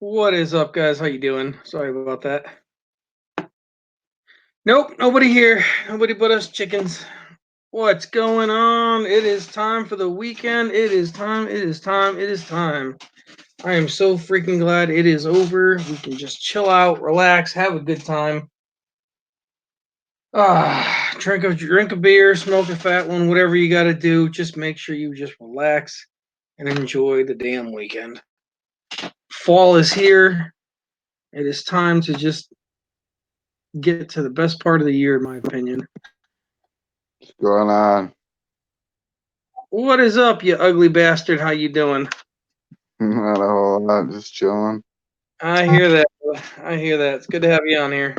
What is up, guys? How you doing? Sorry about that. Nope, nobody here. Nobody but us chickens. What's going on? It is time for the weekend. It is time. It is time. It is time. I am so freaking glad it is over. We can just chill out, relax, have a good time. Drink a beer, smoke a fat one, whatever you got to do. Just make sure you just relax and enjoy the damn weekend. Fall is here. It is time to just get to the best part of the year, in my opinion. What's going on? What is up, you ugly bastard? How you doing? Not a whole lot, just chilling. I hear that. I hear that. It's good to have you on here.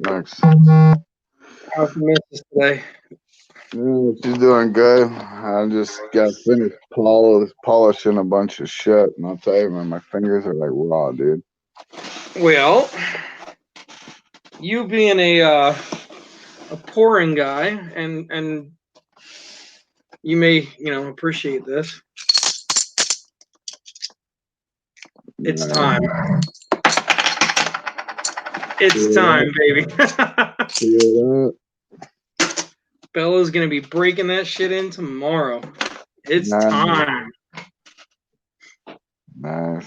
Thanks. How's the missus today? Yeah, she's doing good. I just got finished polishing a bunch of shit, and I'll tell you, man, my fingers are like raw, dude. Well, you being a pouring guy, and you may appreciate this. It's time. It's time, baby. Yeah. Bella's gonna be breaking that shit in tomorrow. It's Nice, time. nice.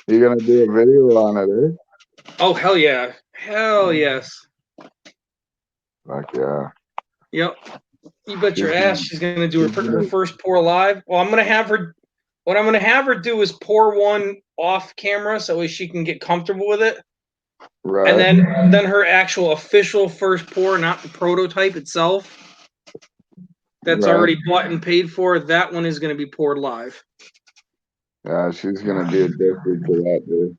You gonna do a video on it, eh? Oh hell yeah. Hell yes. Fuck yeah. Yep. You bet She's your ass she's gonna do her gonna, first pour live. Well, I'm gonna have her. What I'm gonna have her do is pour one off camera so she can get comfortable with it, and right, then her actual official first pour, not the prototype itself, that's right. already bought and paid for. That one is gonna be poured live. Yeah, she's gonna be addicted to that, dude.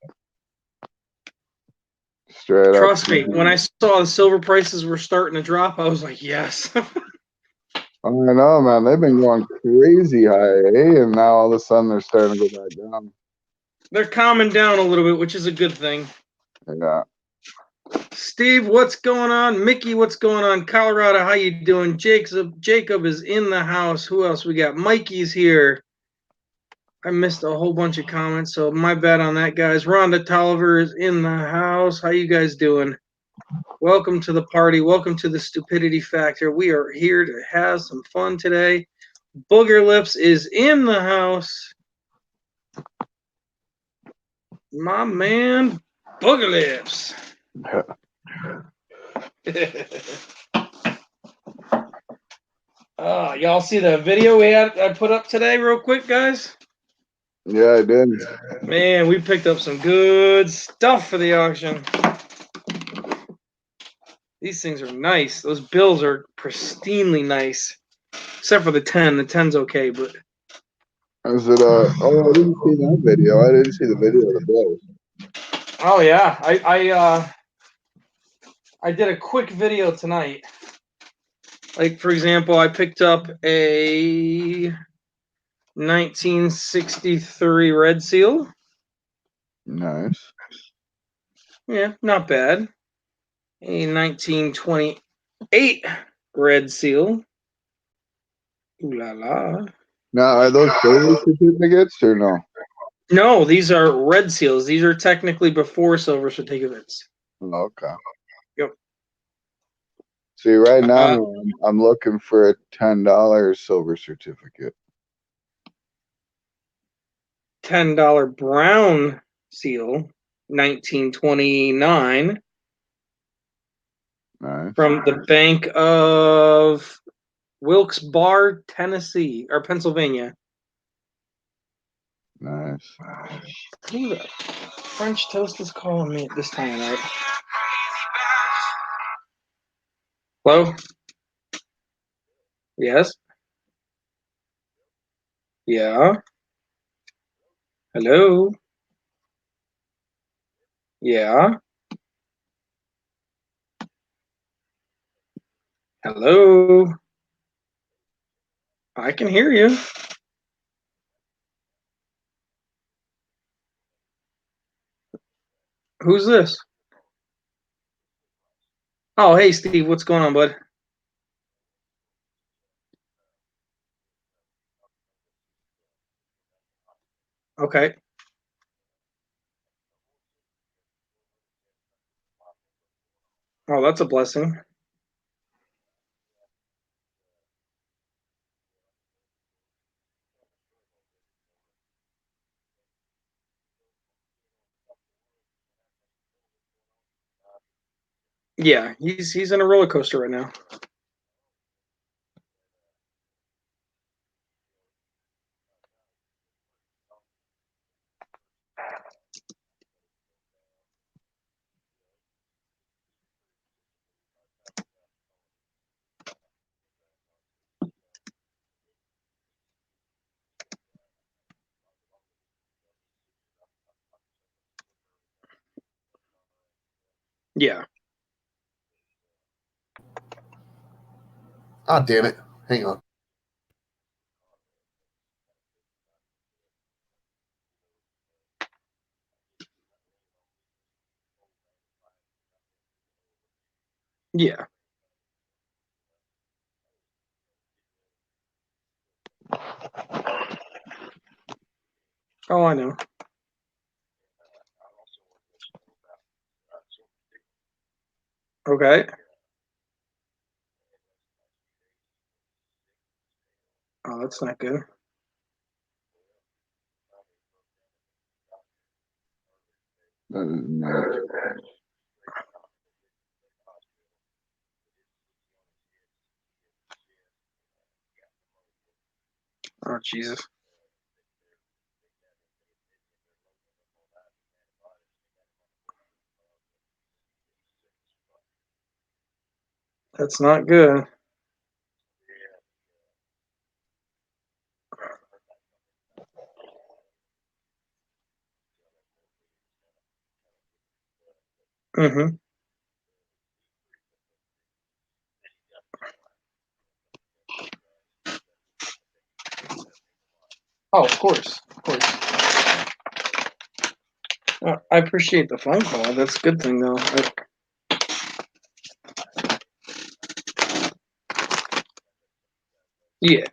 Straight up. Trust me, when I saw the silver prices were starting to drop, I was like, yes. I know, man. They've been going crazy high, eh? And now all of a sudden they're starting to go back down. They're calming down a little bit, which is a good thing. Yeah. Steve, what's going on? Mickey, what's going on? Colorado, how you doing? Jacob is in the house. Who else we got? Mikey's here. I missed a whole bunch of comments, so my bad on that, guys. Rhonda Tolliver is in the house. How you guys doing? Welcome to the party. Welcome to the Stupidity Factor. We are here to have some fun today. Booger Lips is in the house. My man, Booger Lips. Y'all see the video I put up today real quick, guys? Yeah, I did. Man, we picked up some good stuff for the auction. These things are nice. Those bills are pristinely nice. Except for the 10. The 10's okay, but Is it oh, I didn't see that video. I didn't see the video of the bills. oh yeah. I did a quick video tonight. Like, for example, I picked up a 1963 Red Seal. Nice. Yeah, not bad. A 1928 Red Seal. Ooh la la. Now, are those silver certificates or no? No, these are Red Seals. These are technically before silver certificates. Oh, okay. Yep. See, right now I'm looking for a $10 silver certificate. $10 Brown Seal, 1929, Nice. from the Bank of Wilkes-Barre, Tennessee, or Pennsylvania. Nice. Ooh, the French toast is calling me at this time of night. Hello? Yes? Yeah? Hello? Yeah? Hello? I can hear you. Who's this? Oh, hey, Steve. What's going on, bud? Okay. Oh, that's a blessing. Yeah, he's in a roller coaster right now. Yeah. Ah, damn it. Hang on. Yeah. Oh, I know. Okay. Oh, that's not good. That is nuts. Oh, Jesus. That's not good. Mm-hmm. Oh, of course. Of course. I appreciate the phone call. That's a good thing, though. Yeah.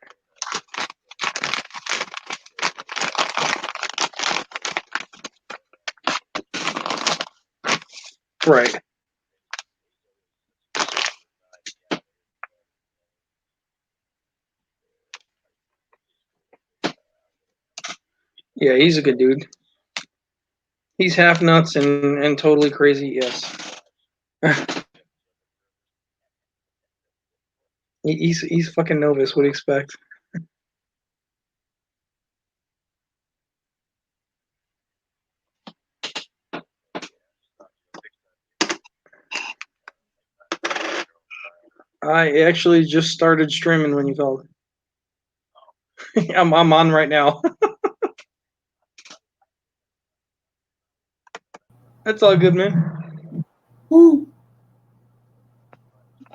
Right. Yeah, he's a good dude. He's half nuts and totally crazy, yes. He's fucking Novus, what do you expect? I actually just started streaming when you called. I'm on right now. That's all good, man. Woo.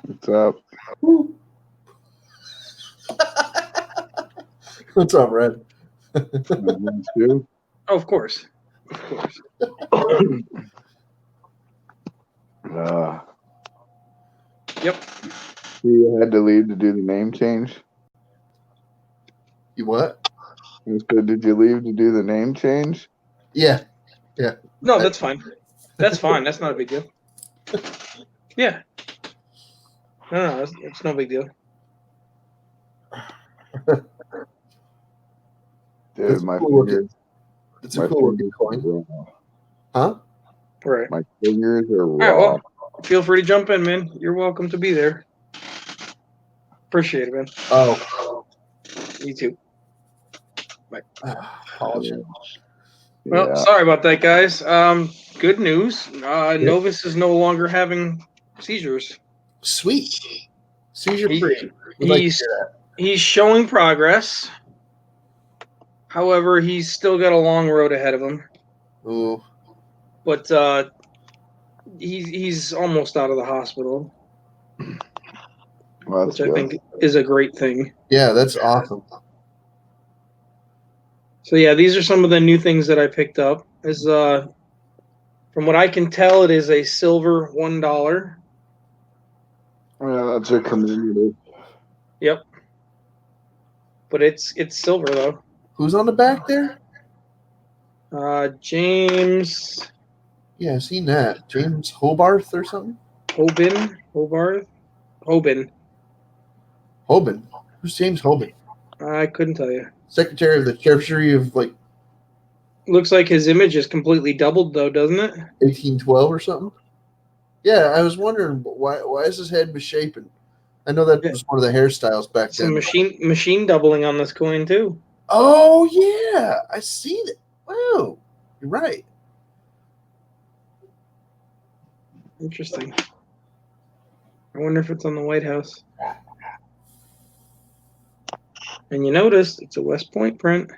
What's up? Woo. What's up, Red? That's you? Oh, of course. Of course. Yep. You had to leave to do the name change? You what? I said, did you leave to do the name change? Yeah. Yeah. No, that's fine. That's fine. That's not a big deal. Yeah. No, it's no big deal. Dude, That's my cool looking. fingers. It's a My cool looking fingers coin. are raw. Huh? Right. My fingers are All right, raw. well, feel free to jump in, man. You're welcome to be there. Appreciate it, man. Oh. You too. Apology. Well, Yeah. sorry about that, guys. Good news. Novus is no longer having seizures. Sweet. Seizure free. He's showing progress. However, he's still got a long road ahead of him. Ooh. But he's almost out of the hospital, Well, that's which I good. think is a great thing. Yeah, that's awesome. So yeah, these are some of the new things that I picked up. Is from what I can tell, it is a silver $1. Yeah, that's a community. Yep. But it's silver though. Who's on the back there? James Yeah, I've seen that. James Hobarth or something? Hoban. Hoban. Who's James Hoban? I couldn't tell you. Secretary of the Treasury of like Looks like his image is completely doubled, though, doesn't it? 1812 or something. Yeah, I was wondering why is his head misshapen? I know that was one of the hairstyles back Some then. machine doubling on this coin too. Oh yeah, I see that. Wow, you're right. Interesting. I wonder if it's on the White House. And you notice it's a West Point print.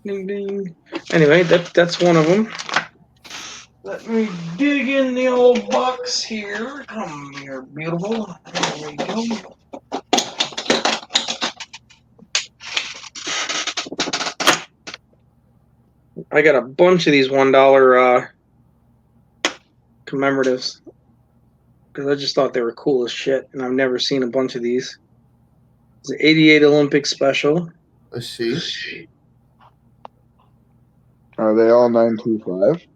Ding ding. Anyway, that's one of them. Let me dig in the old box here. Come here, beautiful. There we go. I got a bunch of these $1 commemoratives because I just thought they were cool as shit, and I've never seen a bunch of these. It's an '88 Olympic special. Let's see. Are they all 925?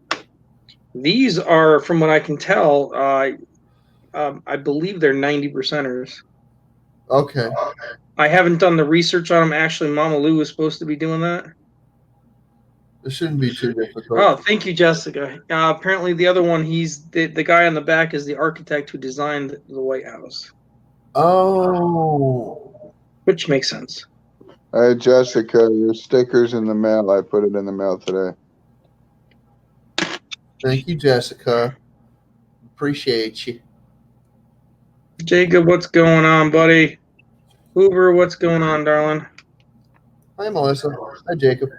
These are, from what I can tell, I believe they're 90%ers. Okay. I haven't done the research on them. Actually, Mama Lou was supposed to be doing that. It shouldn't be too difficult. Oh, thank you, Jessica. Apparently, the other one, he's the guy on the back is the architect who designed the White House. Oh. Which makes sense. Hey, Jessica, your sticker's in the mail. I put it in the mail today. Thank you, Jessica. Appreciate you. Jacob, what's going on, buddy? Hoover, what's going on, darling? Hi, Melissa. Hi, Jacob.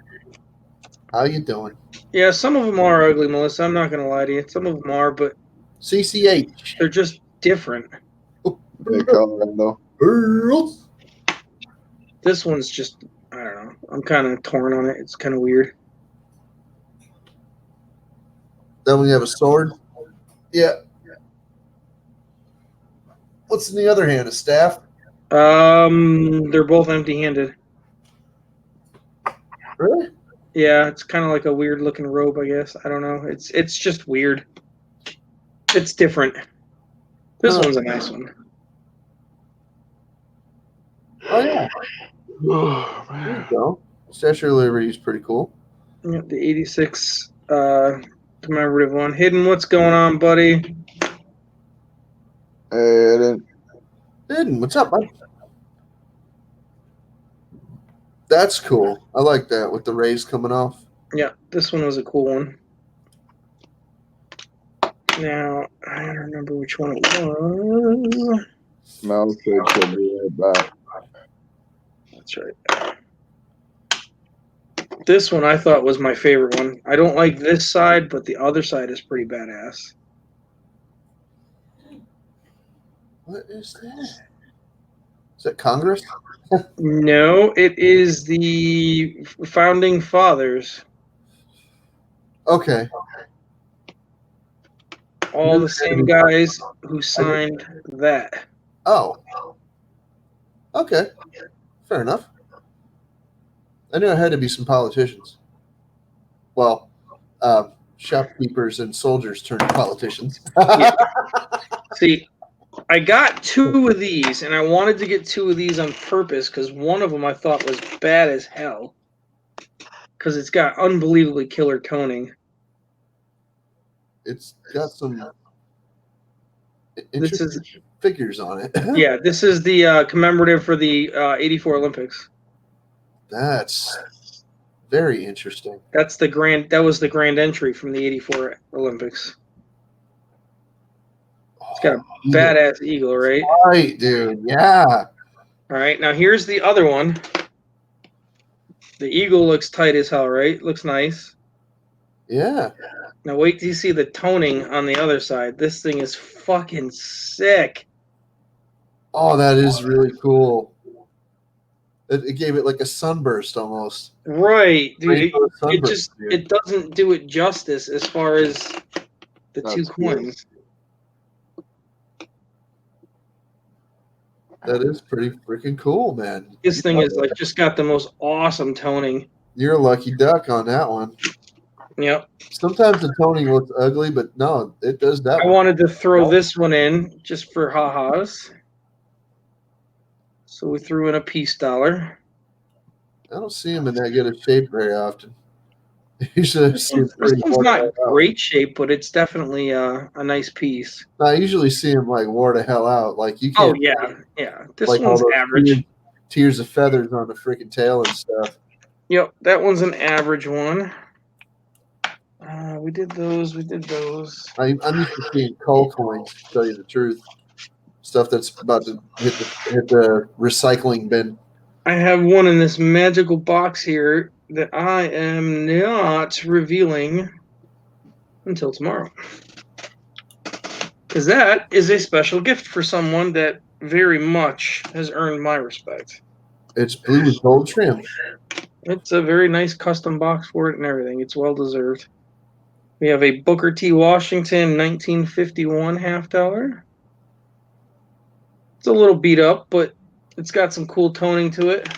How you doing? Yeah, some of them are ugly, Melissa. I'm not going to lie to you. Some of them are, but CCH. they're just different. Hey, Colorado. This one's just, I don't know. I'm kind of torn on it. It's kind of weird. Then we have a sword. Yeah. What's in the other hand? A staff? They're both empty-handed. Really? Yeah, it's kind of like a weird looking robe, I guess. I don't know. It's just weird. It's different. This one's a nice one. Oh yeah. Oh, There man. you go. Statue of Liberty is pretty cool. Yep, the 86 commemorative one. Hidden, what's going on, buddy? Hey, I didn't. Hidden, what's up, bud? That's cool. I like that with the rays coming off. Yeah, this one was a cool one. Now, I don't remember which one it was. Mel said she'll be right back. That's right. This one I thought was my favorite one. I don't like this side, but the other side is pretty badass. What is that? Is that Congress? No, it is the Founding Fathers. Okay. All the same guys who signed that. Oh. Okay. Fair enough. I knew it had to be some politicians. Well, shopkeepers and soldiers turned politicians. Yeah. See, I got two of these, and I wanted to get two of these on purpose because one of them I thought was bad as hell because it's got unbelievably killer toning. It's got some This interesting is figures on it. yeah. This is the commemorative for the '84 Olympics. That's very interesting. That's the grand. That was the grand entry from the '84 Olympics. It's got a badass eagle, right? Right, dude. Yeah. All right. Now here's the other one. The eagle looks tight as hell, right? Looks nice. Yeah. Now wait till you see the toning on the other side. This thing is fucking sick. Oh, that is really cool. It gave it like a sunburst almost. Right, dude. Rainbow It sunburst, just dude. it doesn't do it justice as far as the two That's cool. coins. That is pretty freaking cool, man. This thing is like just got the most awesome toning. You're a lucky duck on that one. Yep. Sometimes the toning looks ugly, but no, it does that I one. wanted to throw this one in just for ha-has. So we threw in a peace dollar. I don't see him in that good of shape very often. Usually I see him This pretty one's wore the not hell out. great shape, but it's definitely a nice piece. I usually see him like wore the hell out. Like you Oh can't yeah. This like all one's those average. tiers of feathers on the freaking tail and stuff. Yep, that one's an average one. We did those. I'm used to seeing cull coins, to tell you the truth. Stuff that's about to hit the recycling bin. I have one in this magical box here that I am not revealing until tomorrow. Because that is a special gift for someone that very much has earned my respect. It's blue with gold trim. It's a very nice custom box for it and everything. It's well deserved. We have a Booker T. Washington 1951 half dollar. It's a little beat up, but it's got some cool toning to it.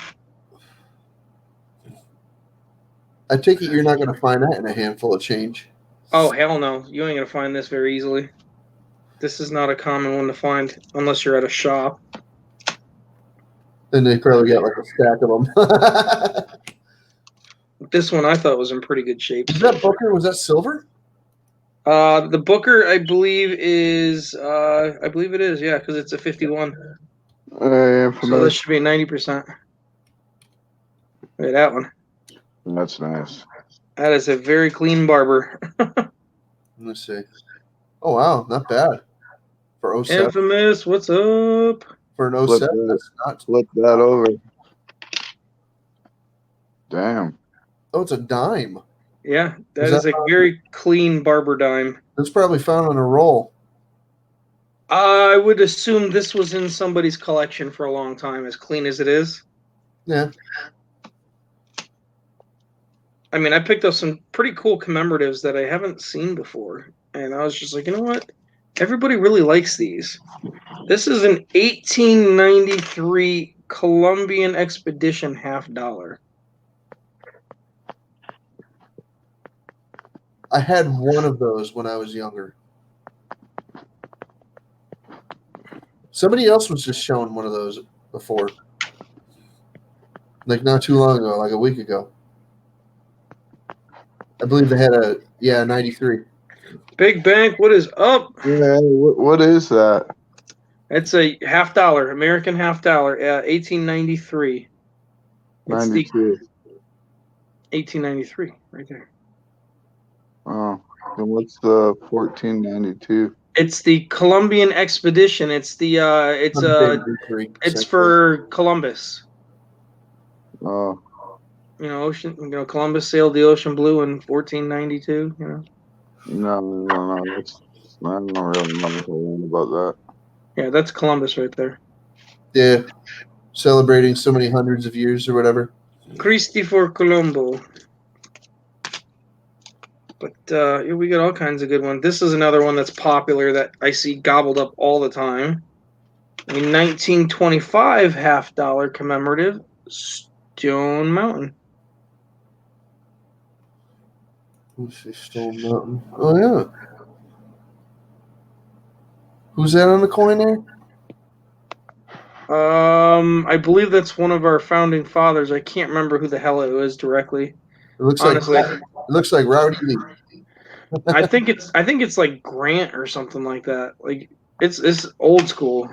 I take it you're not going to find that in a handful of change. Oh, hell no. You ain't going to find this very easily. This is not a common one to find unless you're at a shop. Then they probably got like a stack of them. This one I thought was in pretty good shape. Is that Booker? Was that silver? The Booker, I believe it is, yeah, because it's a 51. So this should be 90%. Look at that one. That's nice. That is a very clean barber. Let's see. Oh wow, not bad for 07. Infamous, what's up? For an 07, that's not. Flip that over. Damn. Oh, it's a dime. Yeah, that is a very clean barber dime. It's probably found on a roll. I would assume this was in somebody's collection for a long time, as clean as it is. Yeah. I mean, I picked up some pretty cool commemoratives that I haven't seen before. And I was just like, you know what? Everybody really likes these. This is an 1893 Columbian Expedition half dollar. I had one of those when I was younger. Somebody else was just showing one of those before. Like not too long ago, like a week ago. I believe they had a 93. Big Bank, what is up? Yeah, what is that? It's a half dollar, American half dollar, 1893. It's 92. 1893, right there. Oh, and what's the 1492? It's the Columbian Expedition. It's for Columbus. Oh, Columbus sailed the ocean blue in 1492. no. That's, I don't really know anything about that. Yeah, that's Columbus right there. Yeah, celebrating so many hundreds of years or whatever. Christopher Colombo. But we got all kinds of good ones. This is another one that's popular that I see gobbled up all the time. A 1925 half dollar commemorative Stone Mountain. Let's see, Stone Mountain. Oh yeah. Who's that on the coin there? I believe that's one of our founding fathers. I can't remember who the hell it was directly. It looks Honestly, it looks like Rowdy Lee. I think it's like Grant or something like that. Like it's old school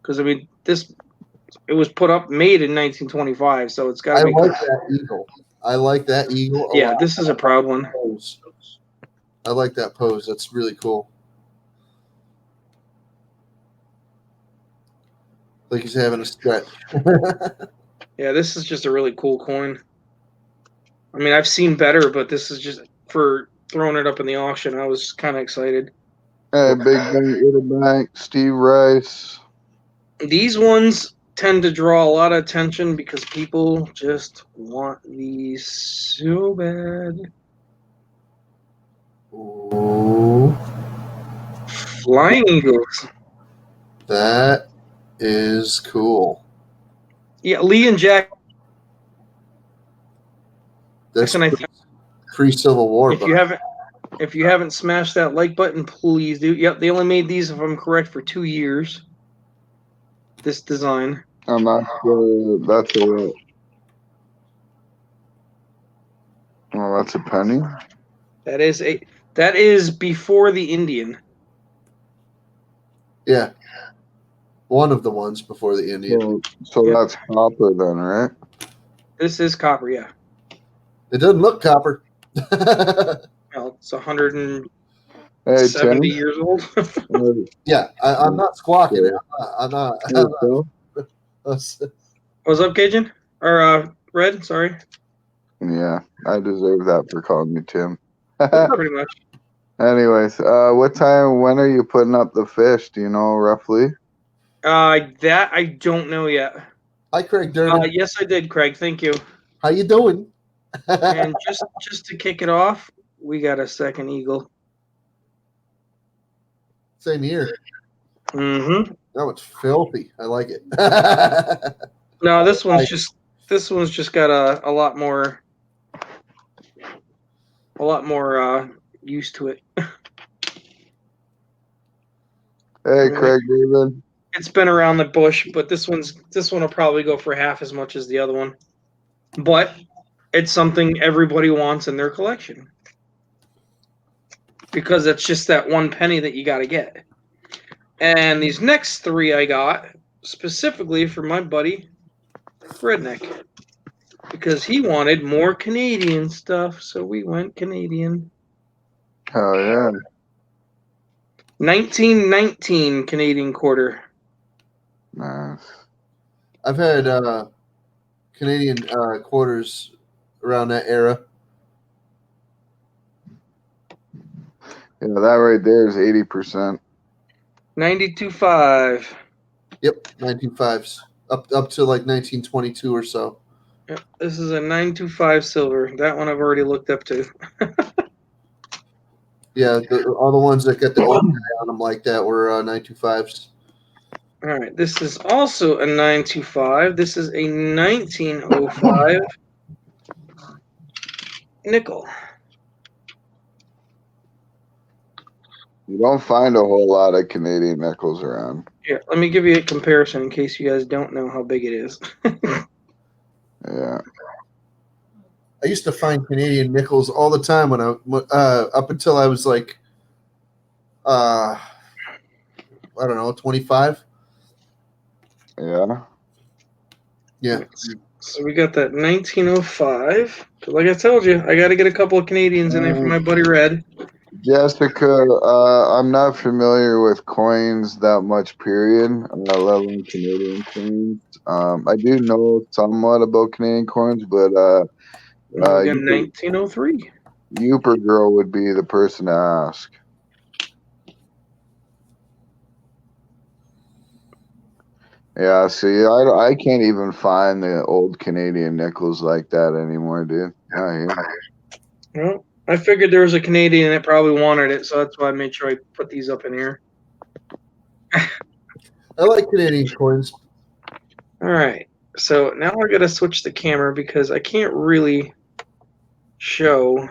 because I mean it was made in 1925, so it's got to be. That eagle. I like that eagle. Yeah, this is a proud one. I like that pose. That's really cool. Like he's having a stretch. Yeah, this is just a really cool coin. I mean, I've seen better, but this is just for throwing it up in the auction. I was kind of excited. Hey, Big Bank, Little Bank, Steve Rice. These ones tend to draw a lot of attention because people just want these so bad. Ooh. Flying Eagles. That is cool. Yeah, Lee and Jack. That's Pre-Civil War. If you haven't smashed that like button, please do. Yep, they only made these, if I'm correct, for 2 years. This design. I'm not sure. That's a. Oh, that's a penny. That is before the Indian. Yeah. One of the ones before the Indian. So Yep. that's copper then, right? This is copper, yeah. It doesn't look copper. Well, it's 170 Hey, Tim. years old. Yeah, I'm not squawking it. I'm not. Hey, Phil. What's up, Cajun? Or Red? Sorry. Yeah, I deserve that for calling me Tim. Pretty much. Anyways, when are you putting up the fish? Do you know roughly? That I don't know yet. Hi, Craig Durden. Yes, I did, Craig. Thank you. How you doing? And just to kick it off, we got a second eagle. Same here. Mm-hmm. That one's filthy. I like it. No, this one's just got a lot more used to it. Hey, Craig David. It's been around the bush, but this one will probably go for half as much as the other one. But it's something everybody wants in their collection. Because it's just that one penny that you got to get. And these next 3 I got specifically for my buddy Redneck. Because he wanted more Canadian stuff, so we went Canadian. Oh, yeah. 1919 Canadian quarter. Nice. I've had Canadian quarters around that era. Yeah, that right there is 80%. 92.5. Yep, 19.5s. Up to like 1922 or so. Yep, this is a 925 silver. That one I've already looked up to. Yeah, all the ones that got the old guy on them like that were 925s. All right, this is also a 925. This is a 1905 nickel. You don't find a whole lot of Canadian nickels around. Yeah, let me give you a comparison in case you guys don't know how big it is. Yeah. I used to find Canadian nickels all the time when up until I was like, I don't know, 25. Yeah. Yeah. So we got that 1905. Like I told you, I got to get a couple of Canadians in there for my buddy Red. Jessica, I'm not familiar with coins that much, period, let alone Canadian coins. I do know somewhat about Canadian coins, but We got 1903. Uper Girl would be the person to ask. Yeah, see, I can't even find the old Canadian nickels like that anymore, dude. Well, I figured there was a Canadian that probably wanted it, so that's why I made sure I put these up in here. I like Canadian coins. All right, so now we're gonna switch the camera because I can't really show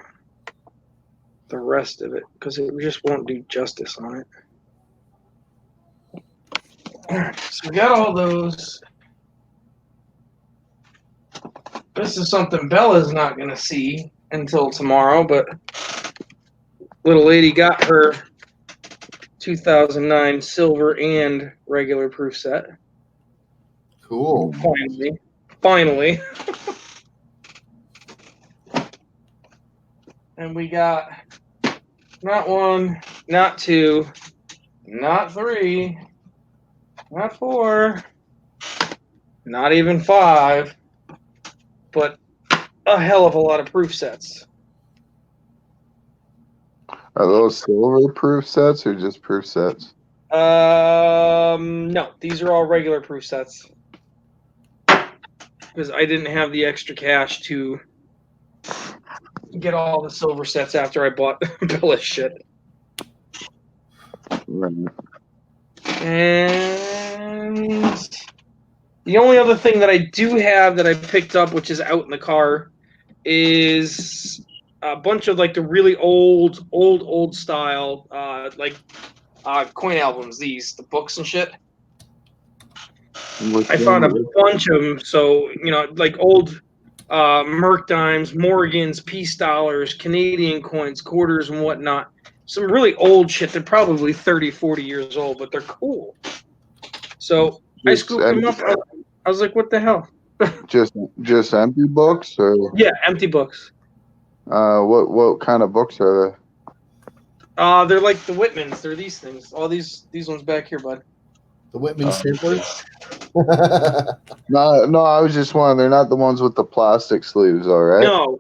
the rest of it because it just won't do justice on it. All right, so we got all those. This is something Bella's not gonna see until tomorrow, but little lady got her 2009 silver and regular proof set. Cool. Finally. And we got not 1, not 2, not 3, not 4, not even 5, but a hell of a lot of proof sets. Are those silver proof sets or just proof sets? No, these are all regular proof sets. Because I didn't have the extra cash to get all the silver sets after I bought Bella's shit. Right. And the only other thing that I do have that I picked up, which is out in the car, is a bunch of like the really old style, coin albums. The books and shit. I found a bunch of them. So like old Merc dimes, Morgans, peace dollars, Canadian coins, quarters, and whatnot. Some really old shit. They're probably 30, 40 years old, but they're cool. So I scooped them up. I was like, what the hell? Just empty books, or Yeah, empty books. what kind of books are They're like the Whitmans. They're these things. All these ones back here, bud. The Whitman samplers? they? No, I was just wondering. They're not the ones with the plastic sleeves, all right? No.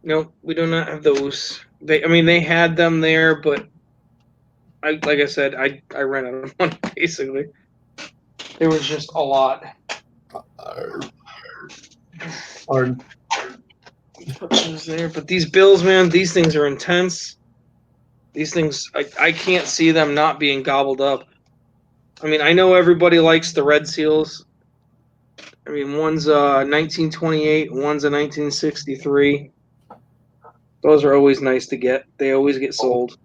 No, we do not have those. They had them there, but like I said, I ran out of money basically. There was just a lot. Pictures there, but these bills, man, these things are intense. These things, I can't see them not being gobbled up. I know everybody likes the red seals. One's 1928, one's a 1963. Those are always nice to get. They always get sold.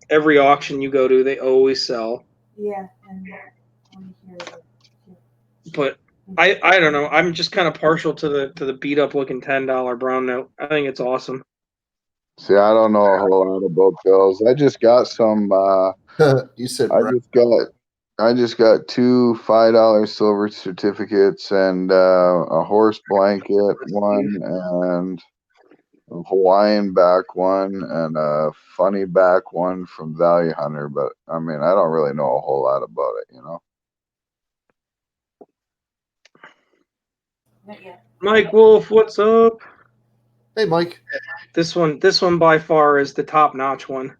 Every auction you go to, they always sell. Yeah. But I don't know. I'm just kind of partial to the beat up looking $10 brown note. I think it's awesome. See, I don't know a whole lot about bills. I just got some. You said I just got 2 $5 silver certificates and a horse blanket one, and a Hawaiian back one, and a funny back one from Value Hunter. But I don't really know a whole lot about it, Not yet. Mike Wolf, what's up? Hey, Mike. This one by far is the top notch one,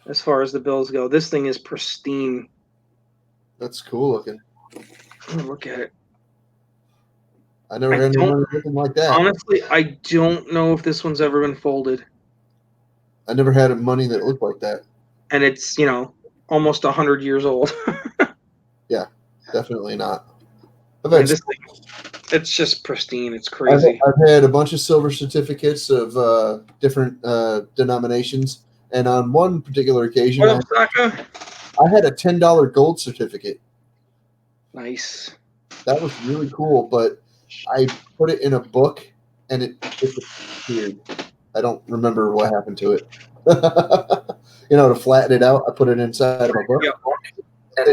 as far as the bills go. This thing is pristine. That's cool looking. Look at it. I never had anything like that. Honestly, I don't know if this one's ever been folded. I never had money that looked like that. And it's, almost 100 years old. Yeah, definitely not. This thing, it's just pristine. It's crazy. I've had a bunch of silver certificates of different denominations, and on one particular occasion, What up, Saka? I had a $10 gold certificate. Nice. That was really cool, but I put it in a book, and it disappeared. I don't remember what happened to it. To flatten it out, I put it inside of my book. Yeah. I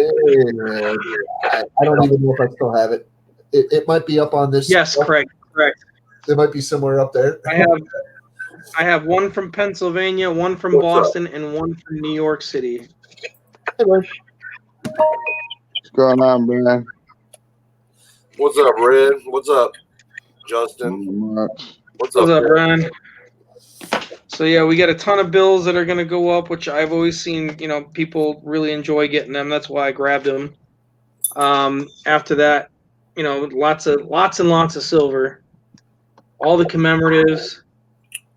don't even know if I still have it. It might be up on this. Yes, correct. It might be somewhere up there. I have one from Pennsylvania, one from Boston, and one from New York City. Hey, man. What's going on, Brian? What's up, Red? What's up, Justin? Not much. What's up, Brian? So yeah, we got a ton of bills that are going to go up, which I've always seen, people really enjoy getting them. That's why I grabbed them. After that, lots and lots of silver. All the commemoratives.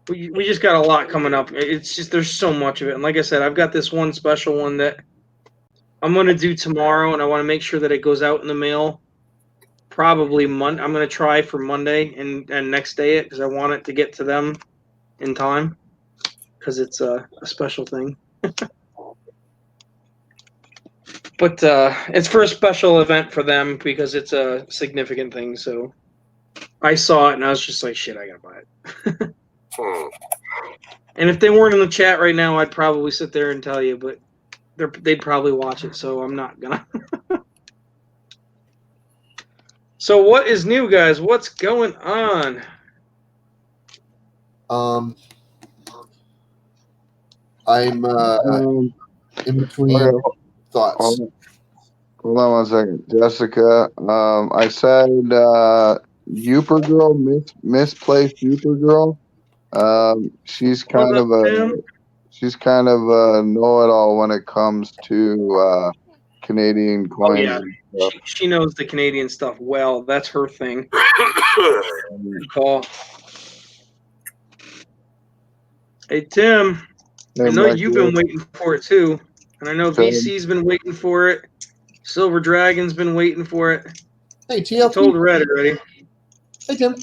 We just got a lot coming up. It's just there's so much of it. And like I said, I've got this one special one that I'm going to do tomorrow, and I want to make sure that it goes out in the mail. Probably Monday. I'm going to try for Monday and next day it, because I want it to get to them in time, because it's a special thing. But it's for a special event for them, because it's a significant thing. So I saw it and I was just like, shit, I gotta buy it. And if they weren't in the chat right now, I'd probably sit there and tell you, but they'd probably watch it, so I'm not gonna. So what is new, guys? What's going on? I'm in between thoughts. Hold on 1 second, Jessica. I said Youper Girl, misplaced Youper Girl. She's kind of a know-it-all when it comes to Canadian coins. Oh, yeah. And stuff. She knows the Canadian stuff well. That's her thing. Call. Hey, Tim. I know you've been waiting for it too, and I know VC's been waiting for it. Silver Dragon's been waiting for it. Hey, TLP. I told Red already. Hey, Tim.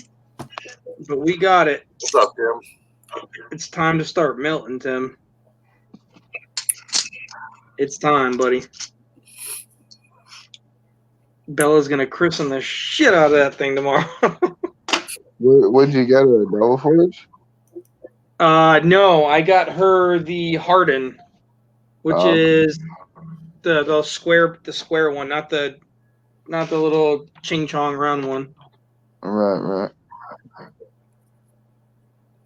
but we got it. What's up, Tim? It's time to start melting, Tim. It's time, buddy. Bella's gonna christen the shit out of that thing tomorrow. What'd you get her? A Devil Forge? No, I got her the Harden, which Oh. is the square one, not the little ching chong round one. Right.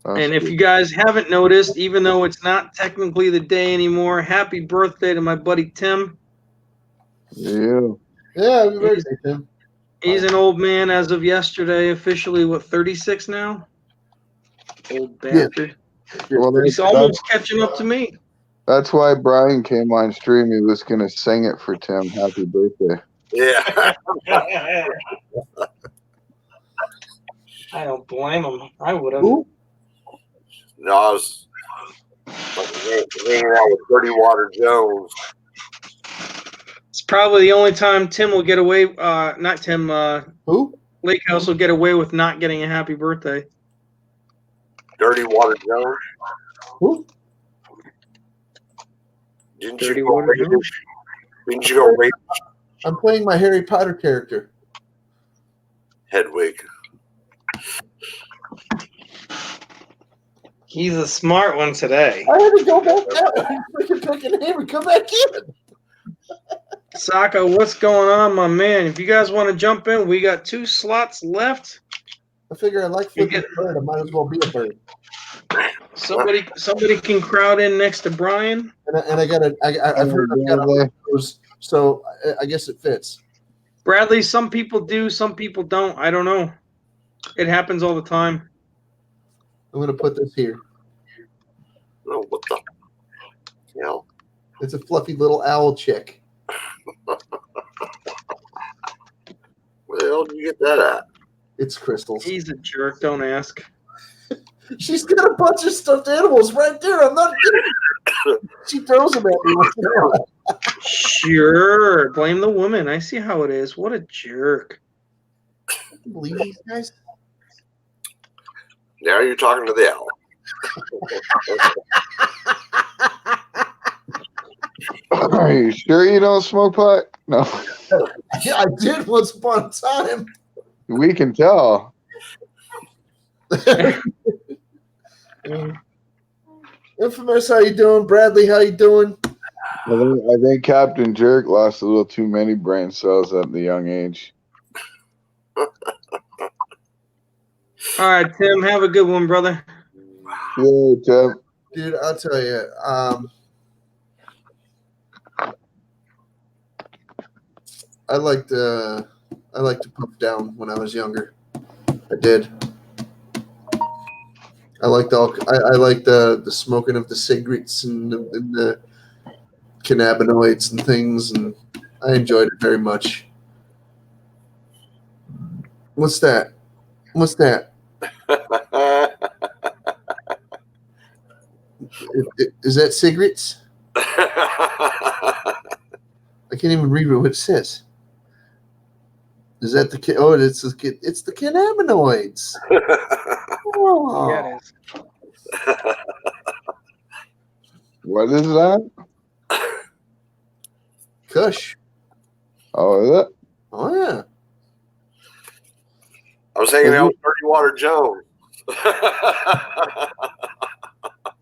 And if you guys haven't noticed, even though it's not technically the day anymore, happy birthday to my buddy Tim. Yeah. Yeah, happy birthday, Tim. He's an old man as of yesterday, officially, 36 now? Old bastard. Well, He's almost catching up to me. that's why Brian came on stream. He was gonna sing it for Tim. Happy birthday. Yeah. I don't blame him. I would have. Who? No, I was hanging out with Dirty Water Jones. It's probably the only time Tim will get away. Not Tim. Who? Lake House will get away with not getting a happy birthday. Dirty Water Jones. Who? Didn't Dirty you go Water raid? Jones? Didn't you go raid I'm playing my Harry Potter character. Hedwig? He's a smart one today. I had to go back out and freaking pick a name and come back in. Saka, what's going on, my man? If you guys want to jump in, we got 2 slots left. I figure I like flipping a bird. I might as well be a bird. Somebody can crowd in next to Brian. And I got I've heard I've got a those, so I guess it fits. Bradley, some people do, some people don't. I don't know. It happens all the time. I'm gonna put this here. Oh, what the hell? It's a fluffy little owl chick. Where the hell did you get that at? It's Crystal's. He's a jerk. Don't ask. She's got a bunch of stuffed animals right there. I'm not kidding. She throws them at me. Once in a while. Sure. Blame the woman. I see how it is. What a jerk. Can you believe these guys? Now you're talking to the owl. Are you sure you don't smoke pot? No, Yeah, I did once upon a time. we can tell. Infamous, how you doing? Bradley, how you doing? I think Captain Jerk lost a little too many brain cells at the young age. All right, Tim. Have a good one, brother. Yeah, Tim. Dude, I'll tell you. I liked to puff down when I was younger. I did. I liked the smoking of the cigarettes and the cannabinoids and things, and I enjoyed it very much. What's that? What's that? Is that cigarettes? I can't even read what it says. Is that the oh? It's the cannabinoids. Oh. Yeah, it is. What is that? Kush. Oh, is it? Oh yeah. I was hanging out with Dirty Water Jones.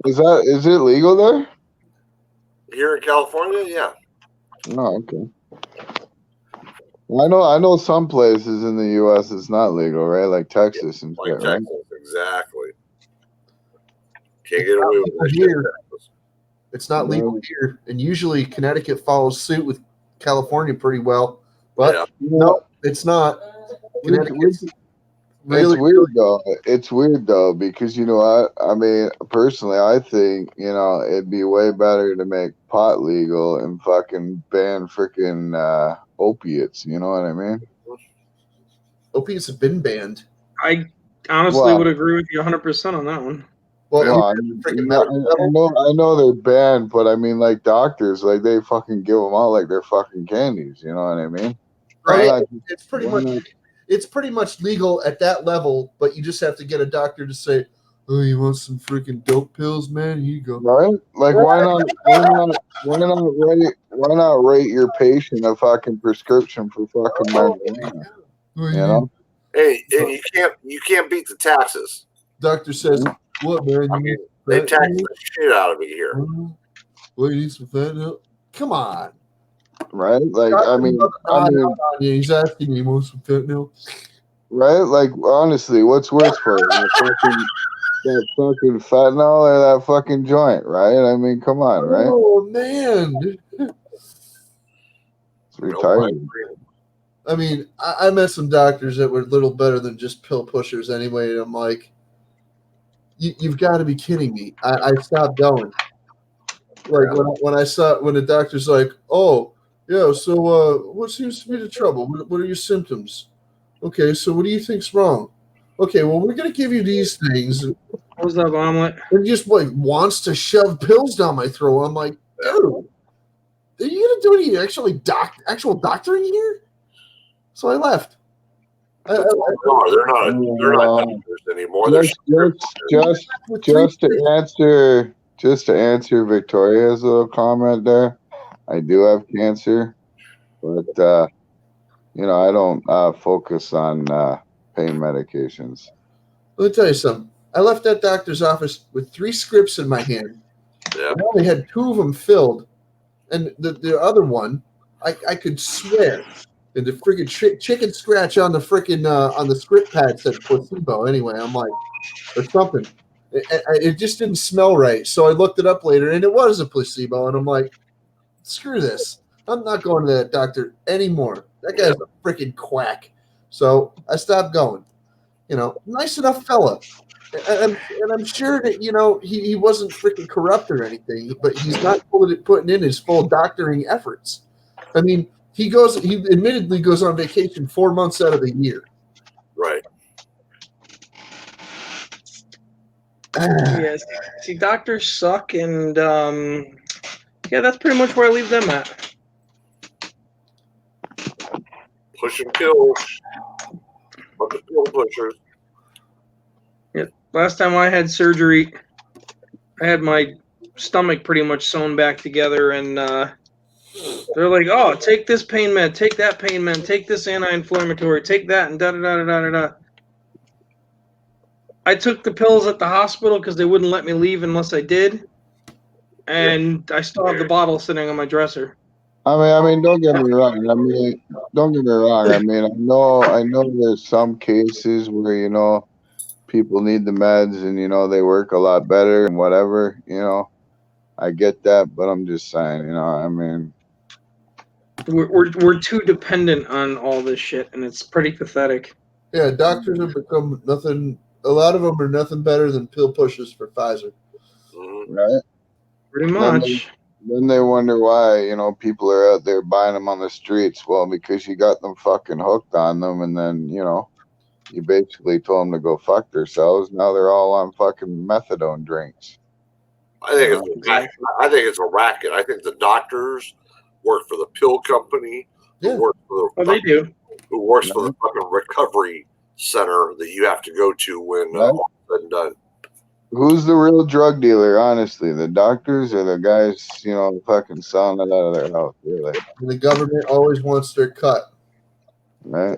Is it legal there? Here in California, yeah. Oh, okay. Well, I know some places in the U.S. it's not legal, right? Like Texas and Like shit, right? Texas, exactly. Can't get away with that Here. shit. It's not legal here, and usually Connecticut follows suit with California pretty well, but Yeah. no, it's not. Connecticut's It's weird though. It's weird though because you know what? I mean, personally, I think it'd be way better to make pot legal and fucking ban freaking opiates. You know what I mean? opiates have been banned. I honestly Well- would agree with you 100% on that one. Well, Well, I mean, freaking yeah, medical level. I know they're banned, but I mean, like doctors, like they fucking give them out like they're fucking candies. You know what I mean? Right? Why not- It's pretty why much not- it's pretty much legal at that level, but you just have to get a doctor to say, "Oh, you want some freaking dope pills, man? Here you go." Right? Like, why not rate your patient a fucking prescription for fucking marijuana? Well, You know? Hey, and you can't beat the taxes. Doctor says, "What, man? I You mean, need they fat tax now? the shit out of it here. Well, you need some fat now? Come on." Right? Like, I mean, He's asking you, "Want some fat now?" right? Like, honestly, what's worse for you? That fucking fentanyl or that fucking joint, right? I mean, come on, right? Oh man. It's retarded. I mean, I met some doctors that were little better than just pill pushers anyway. And I'm like, you've got to be kidding me. I stopped going. Like when the doctor's like, "Oh, yeah, so what seems to be the trouble? What are your symptoms? Okay, so what do you think's wrong? Okay, well, we're going to give you these things." What's up, Omelet? And just like wants to shove pills down my throat. I'm like, dude, are you going to do any actual doctoring here? So I left. No, they're not doctors anymore. Just to answer Victoria's little comment there, I do have cancer, but you know, I don't focus on pain medications. Let me tell you something. I left that doctor's office with 3 scripts in my hand. Yeah. I only had 2 of them filled, and the other one, I could swear, and the freaking chicken scratch on the freaking on the script pad said placebo. Anyway, I'm like, or something. It just didn't smell right, so I looked it up later, and it was a placebo. And I'm like, screw this. I'm not going to that doctor anymore. That guy's a freaking quack. So I stopped going. You know, nice enough fella. And I'm sure that, you know, he wasn't freaking corrupt or anything, but he's not putting in his full doctoring efforts. I mean, he admittedly goes on vacation 4 months out of the year. Right. Yes. See, doctors suck, and yeah, that's pretty much where I leave them at. Pushing pills. But the pill pushers. Yeah. Last time I had surgery, I had my stomach pretty much sewn back together, and they're like, "Oh, take this pain med, take that pain med, take this anti-inflammatory, take that," and da da da da da da. I took the pills at the hospital because they wouldn't let me leave unless I did, and I still have the bottle sitting on my dresser. I mean, don't get me wrong. I mean, I know there's some cases where, you know, people need the meds and, you know, they work a lot better and whatever, you know. I get that, but I'm just saying, you know, I mean, We're too dependent on all this shit, and it's pretty pathetic. Yeah, doctors have become nothing. A lot of them are nothing better than pill pushers for Pfizer. Mm-hmm. right? Pretty much. Then they wonder why, you know, people are out there buying them on the streets. Well, because you got them fucking hooked on them, and then, you know, you basically told them to go fuck themselves. Now they're all on fucking methadone drinks. I think it's a racket. I think the doctors work for the pill company. Yeah. Who work for Oh, they do. Who works for the fucking recovery center that you have to go to when all said and done. Who's the real drug dealer, honestly? The doctors or the guys, you know, fucking selling it out of their house, really? And the government always wants their cut. Right?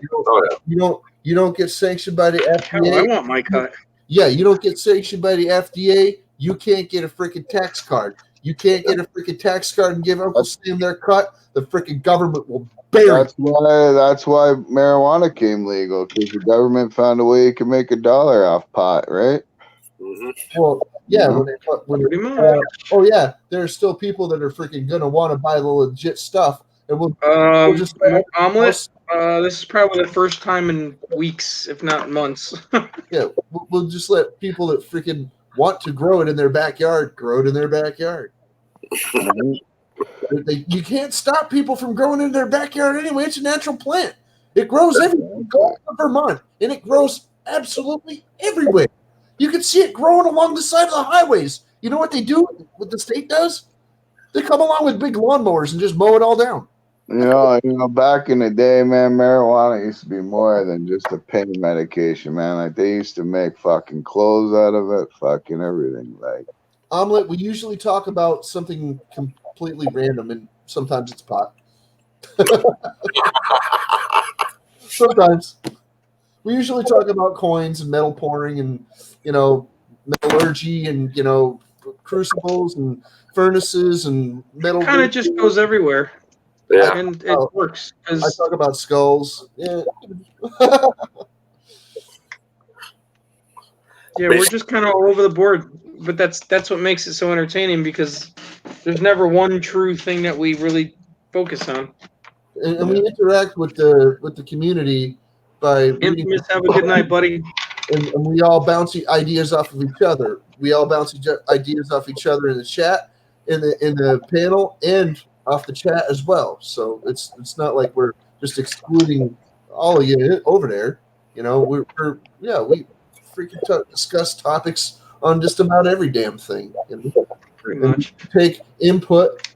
You don't get sanctioned by the Hell, I FDA. want my cut. Yeah, you don't get sanctioned by the FDA. You can't get a freaking tax card. You can't get a freaking tax card and give Uncle Sam their cut. The freaking government will bury it. That's why marijuana came legal, because the government found a way you could make $1 off pot, right? Mm-hmm. Well, yeah. Pretty much. Oh yeah, there are still people that are freaking gonna want to buy the legit stuff, and we'll just Omelet. This is probably the first time in weeks, if not months. yeah, we'll just let people that freaking want to grow it in their backyard grow it in their backyard. You can't stop people from growing it in their backyard anyway. It's a natural plant. It grows everywhere. Go to Vermont, and it grows absolutely everywhere. You can see it growing along the side of the highways. You know what they do? What the state does? They come along with big lawnmowers and just mow it all down. Back in the day, man, marijuana used to be more than just a pain medication, man. Like they used to make fucking clothes out of it, fucking everything. Like, Omelet, we usually talk about something completely random, and sometimes it's pot. Sometimes. We usually talk about coins and metal pouring and, metallurgy and, crucibles and furnaces and metal. Kind of just goes everywhere, Yeah. and it works I because talk about skulls. Yeah. yeah, we're just kind of all over the board. But that's what makes it so entertaining because there's never one true thing that we really focus on. And we interact with the community by reading, Infamous, have a good night, buddy. and we all bounce ideas off of each other. We all bounce ideas off each other in the chat, in the panel, and off the chat as well. So it's not like we're just excluding all of you over there. We freaking discuss topics on just about every damn thing. Pretty And much. take input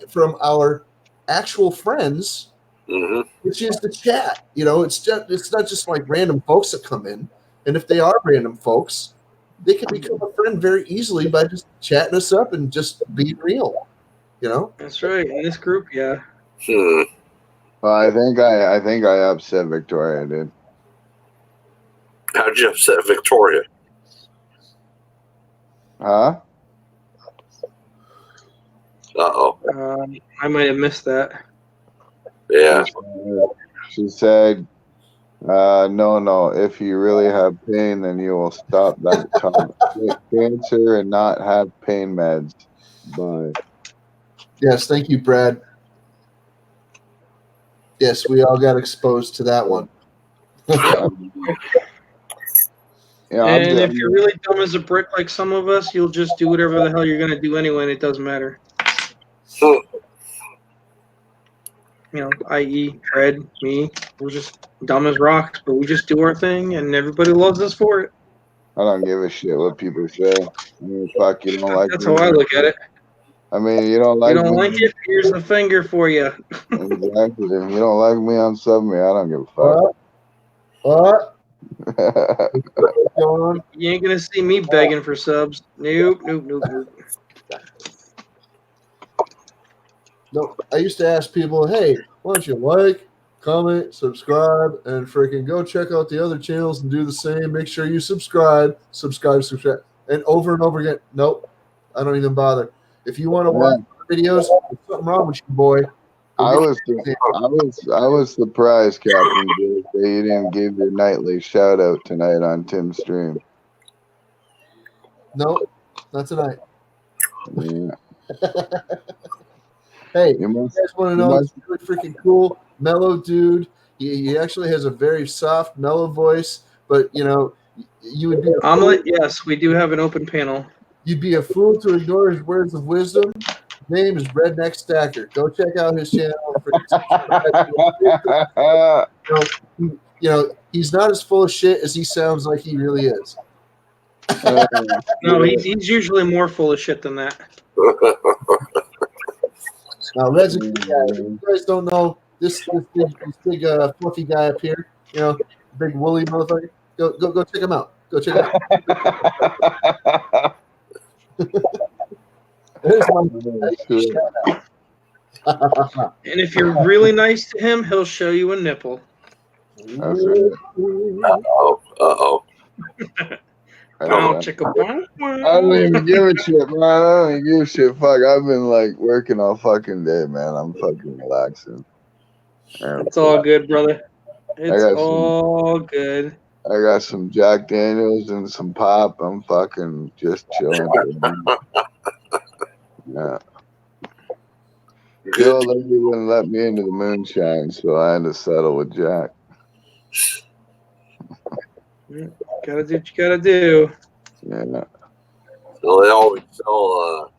from our actual friends, hmm which is the chat. It's not just like random folks that come in. And if they are random folks, they can become a friend very easily by just chatting us up and just being real. That's right. In this group, yeah. Hmm. well, I think I upset Victoria, dude. How'd you upset Victoria? Huh? Uh-oh. I might have missed that. Yeah. She said, no. If you really have pain, then you will stop that talk. Get cancer and not have pain meds. Bye. Yes, thank you, Brad. Yes, we all got exposed to that one. And if you're really dumb as a brick like some of us, you'll just do whatever the hell you're going to do anyway, and it doesn't matter. Hmm. I.e., Fred, me, we're just dumb as rocks, but we just do our thing, and everybody loves us for it. I don't give a shit what people say. I mean, fuck, you don't like That's me. how I look at it. I mean, you don't like You don't me. like it? Here's the finger for you. Exactly. If you don't like me, unsub me. I don't give a fuck. What? What's going on? You ain't going to see me begging for subs. Nope. No, I used to ask people, hey, why don't you like, comment, subscribe, and freaking go check out the other channels and do the same. Make sure you subscribe. And over again. Nope, I don't even bother. If you want to watch videos, there's something wrong with you, boy. I was surprised, Captain, that you didn't give your nightly shout out tonight on Tim's stream. Nope, not tonight. Yeah. Hey, You must, you guys want to know it's really freaking cool? Mellow dude. He actually has a very soft, mellow voice, but you would be a Omelet, yes, we do have an open panel. You'd be a fool to ignore his words of wisdom. His name is Redneck Stacker. Go check out his channel. He's not as full of shit as he sounds like he really is. No, he's usually more full of shit than that. Now, Red's a good guy. If you guys don't know this big fluffy guy up here, big woolly motherfucker, go check him out. Go check him out. There's my And if you're really nice to him, he'll show you a nipple. That's right. Uh-oh. I Bow, chicka, bow, don't bow. even give a shit, man. I don't even give a shit. Fuck, I've been like working all fucking day, man. I'm fucking relaxing. It's all good, brother. It's got all good. I got some Jack Daniels and some pop. I'm fucking just chilling. Yeah. The old lady wouldn't let me into the moonshine, so I had to settle with Jack. Gotta do what you gotta do. Yeah. So they always sell,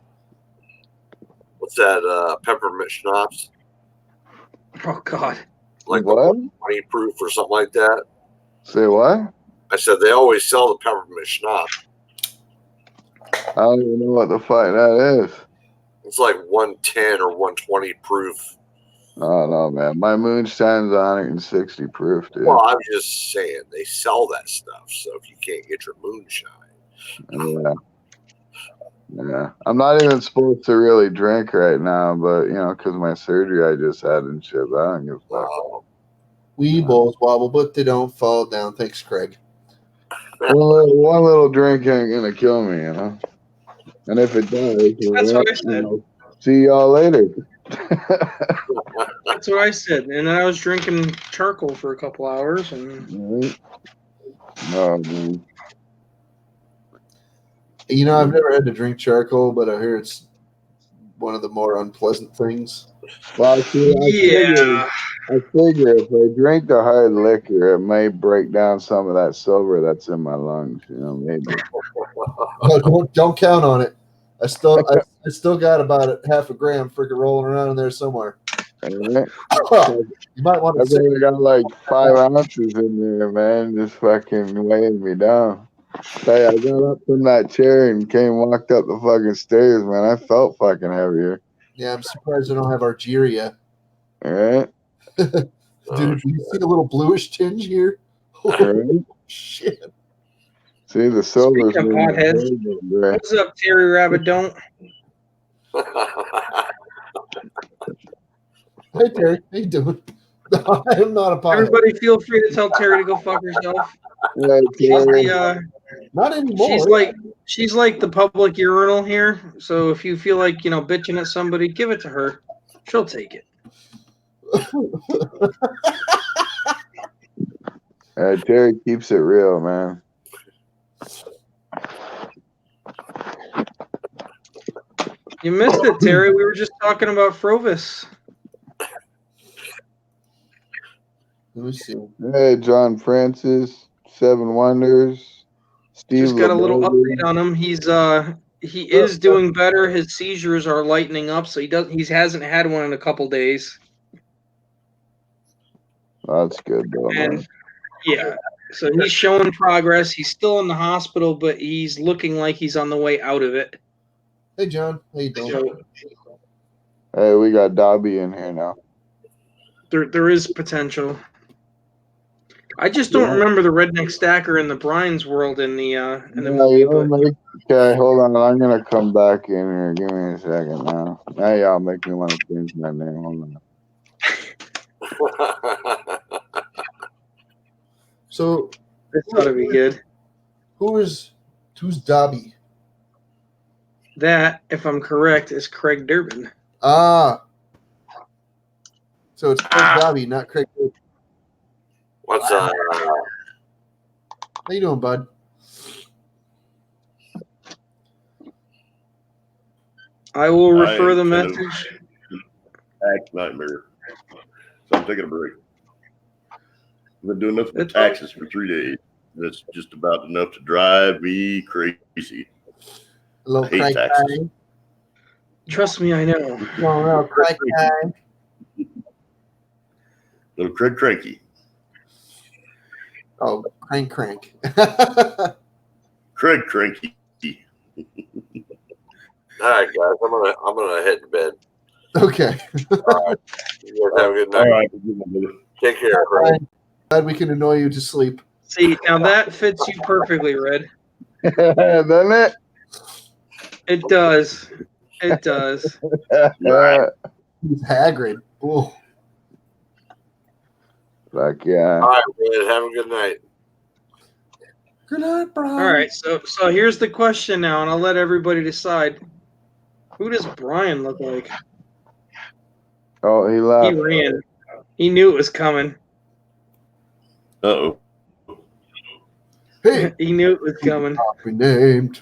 what's that, peppermint schnapps? Oh, God. Like What? the 20 proof or something like that. Say what? I said they always sell the peppermint schnapps. I don't even know what the fuck that is. It's like 110 or 120 proof. Oh no, man. My moonshine's 160 proof, dude. Well, I'm just saying they sell that stuff. So if you can't get your moonshine, Yeah. Yeah. I'm not even supposed to really drink right now, but because of my surgery I just had and shit, but I don't give a fuck. We balls wobble, but they don't fall down. Thanks, Craig. One little drink ain't gonna kill me, And if it does, That's what I said. See y'all later. That's what I said. And I was drinking charcoal for a couple hours, and Right. Oh, man. I've never had to drink charcoal, but I hear it's one of the more unpleasant things. Well, see, I figure if I drink the hard liquor, it may break down some of that silver that's in my lungs. Maybe. No, don't count on it. I still got about half a gram freaking rolling around in there somewhere. Right? You might want to I've only got like 5 ounces in there, man. Just fucking weighing me down. Hey, I got up from that chair and walked up the fucking stairs, man. I felt fucking heavier. Yeah, I'm surprised I don't have Argyria. All right. Dude, you see a little bluish tinge here? Right. Shit. See, the silver's Speaking of potheads, what's up, Terry Rabbit? Don't. Hey, Terry. How you doing? I am not a pothead. Everybody feel free to tell Terry to go fuck herself. Yeah, Not anymore. She's like the public urinal here. So if you feel like, bitching at somebody, give it to her. She'll take it. Terry keeps it real, man. You missed it, Terry. We were just talking about Frovis. Let me see. Hey, John Francis, Seven Wonders, Steve. Just got a little update on him. He is doing better. His seizures are lightening up, so he hasn't had one in a couple days. That's good, though, man. Yeah, so he's showing progress. He's still in the hospital, but he's looking like he's on the way out of it. Hey, John. How you doing? Hey, we got Dobby in here now. There is potential. I just don't remember the Redneck Stacker in the Brian's world in the movie. Okay, hold on. I'm gonna come back in here. Give me a second now. Now y'all make me want to change my name. Hold on. So this ought to be good. Who's Dobby? That, if I'm correct, is Craig Durbin. Ah. So it's Craig Dobby, not Craig Durbin. What's up? How you doing, bud? I will refer the message. Tax nightmare. So I'm taking a break. I've been doing nothing but taxes for 3 days. That's just about enough to drive me crazy. I hate taxes. Trust me, I know. No, Craig time. Little Craig Cranky. Oh, crank. Craig Cranky. All right, guys. I'm gonna head to bed. Okay. All right. You guys have a good night. All right. Take care, Craig. Glad we can annoy you to sleep. See, now that fits you perfectly, Red. Doesn't it? It does. It does. He's Hagrid. Ooh. Fuck yeah. All right, man. Have a good night. Good night, Brian. All right, so here's the question now, and I'll let everybody decide. Who does Brian look like? Oh, he left. He ran. He knew it was coming. Uh-oh. Hey. He knew it was coming. We named.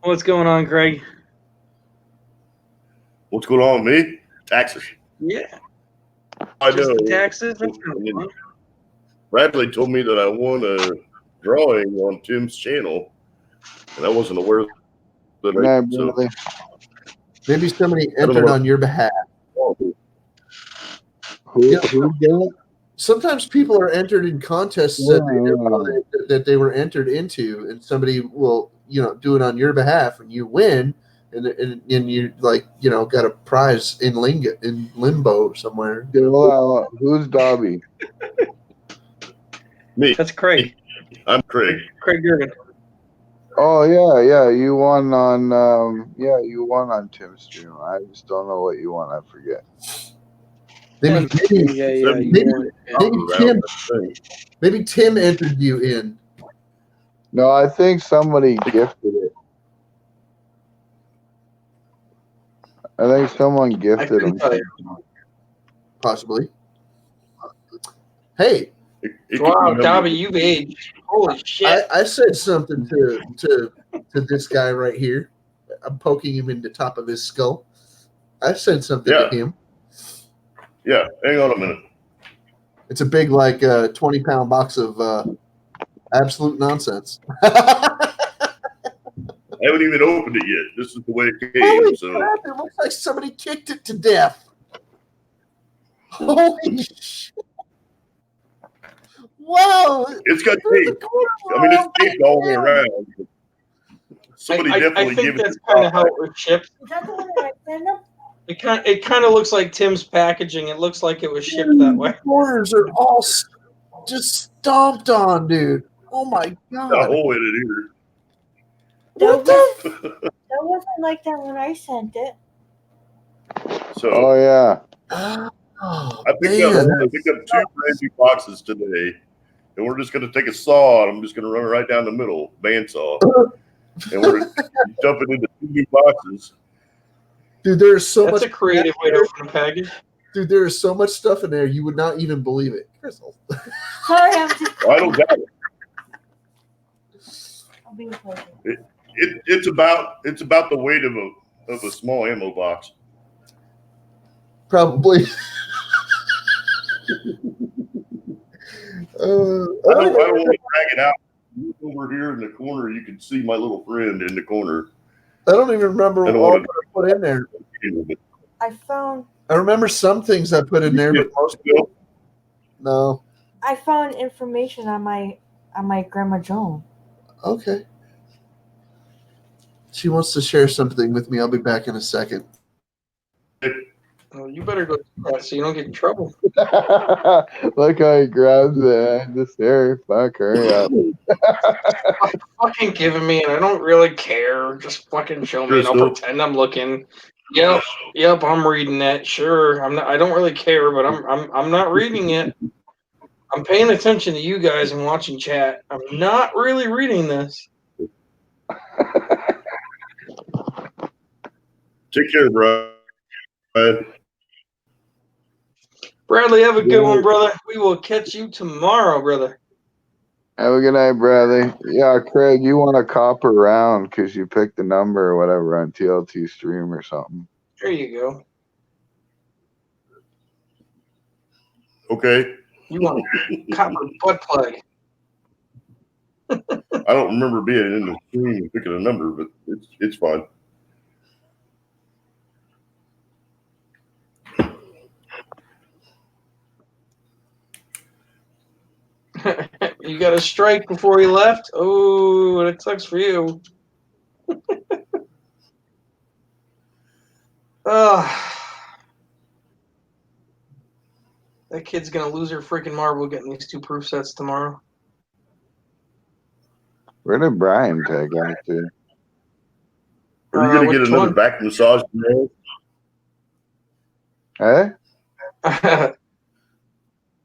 What's going on, Craig? What's going on with me? Taxes. Yeah. I Just know. the taxes? That's kind of fun. Bradley told me that I won a drawing on Tim's channel, and I wasn't aware that. Maybe somebody entered on your behalf. Who did? Sometimes people are entered in contests that they were entered into, and somebody will, do it on your behalf, and you win, and you like got a prize in limbo somewhere. Well, who's Dobby? Me. That's Craig. I'm Craig. Craig Gergen. Oh yeah, you won on Tim's stream. I just don't know what you won. I forget. Maybe Yeah. maybe- You won. maybe Tim entered you in. No, I think somebody gifted it. I think someone gifted couldn't him. tell you. Possibly. Hey, It Wow, could be Dobby, you've aged. Holy shit. I said something to this guy right here. I'm poking him in the top of his skull. I said something Yeah. to him. Yeah, hang on a minute. It's a big, 20-pound box of absolute nonsense. I haven't even opened it yet. This is the way it came. Holy So crap, it looks like somebody kicked it to death. Holy shit. Wow. it's got There's a tape. corner I mean, it's around taped all the way there. around. Somebody I definitely think give it that's to kind of how Bob. it was shipped. Is that the one that I sent them? It kind of looks like Tim's packaging. It looks like it was shipped that way. The corners are all just stomped on, dude. Oh my Got a god. hole in it either. What the? That wasn't like that when I sent it. So Oh yeah. Oh, I picked up two brand new boxes today, and we're just going to take a saw and I'm just going to run it right down the middle, bandsaw, and we're dumping into two new boxes. Dude, there is so That's much. a creative way to open a package. Dude, there is so much stuff in there you would not even believe it. Crystal. Sorry, I'm just. I don't doubt it. I'll be patient. It's about the weight of a small ammo box. Probably. I don't want to drag it out. Over here in the corner, you can see my little friend in the corner. I don't even remember I don't all wanna- I put in there. I found I remember some things I put in there, but most no. I found information on my Grandma Joan. Okay. She wants to share something with me. I'll be back in a second. Well, you better go so you don't get in trouble. Look how he grabs it. Just there. Fuck, hurry up. Fucking giving me, and I don't really care. Just fucking show me, and I'll Crystal. pretend I'm looking. Yep, I'm reading that. Sure, I'm not. I don't really care, but I'm not reading it. I'm paying attention to you guys and watching chat. I'm not really reading this. Take care, bro. Bradley, have a good one, brother. We will catch you tomorrow, brother. Have a good night, Bradley. Yeah, Craig, you want a copper round because you picked the number or whatever on TLT stream or something. There you go. Okay. You want a copper butt plug. I don't remember being in the stream and picking a number, but it's fine. You got a strike before he left? Oh, that sucks for you. That kid's going to lose her freaking marble getting these two proof sets tomorrow. Where did Brian take out to? Are you going to get which another one? back massage tomorrow? Hey?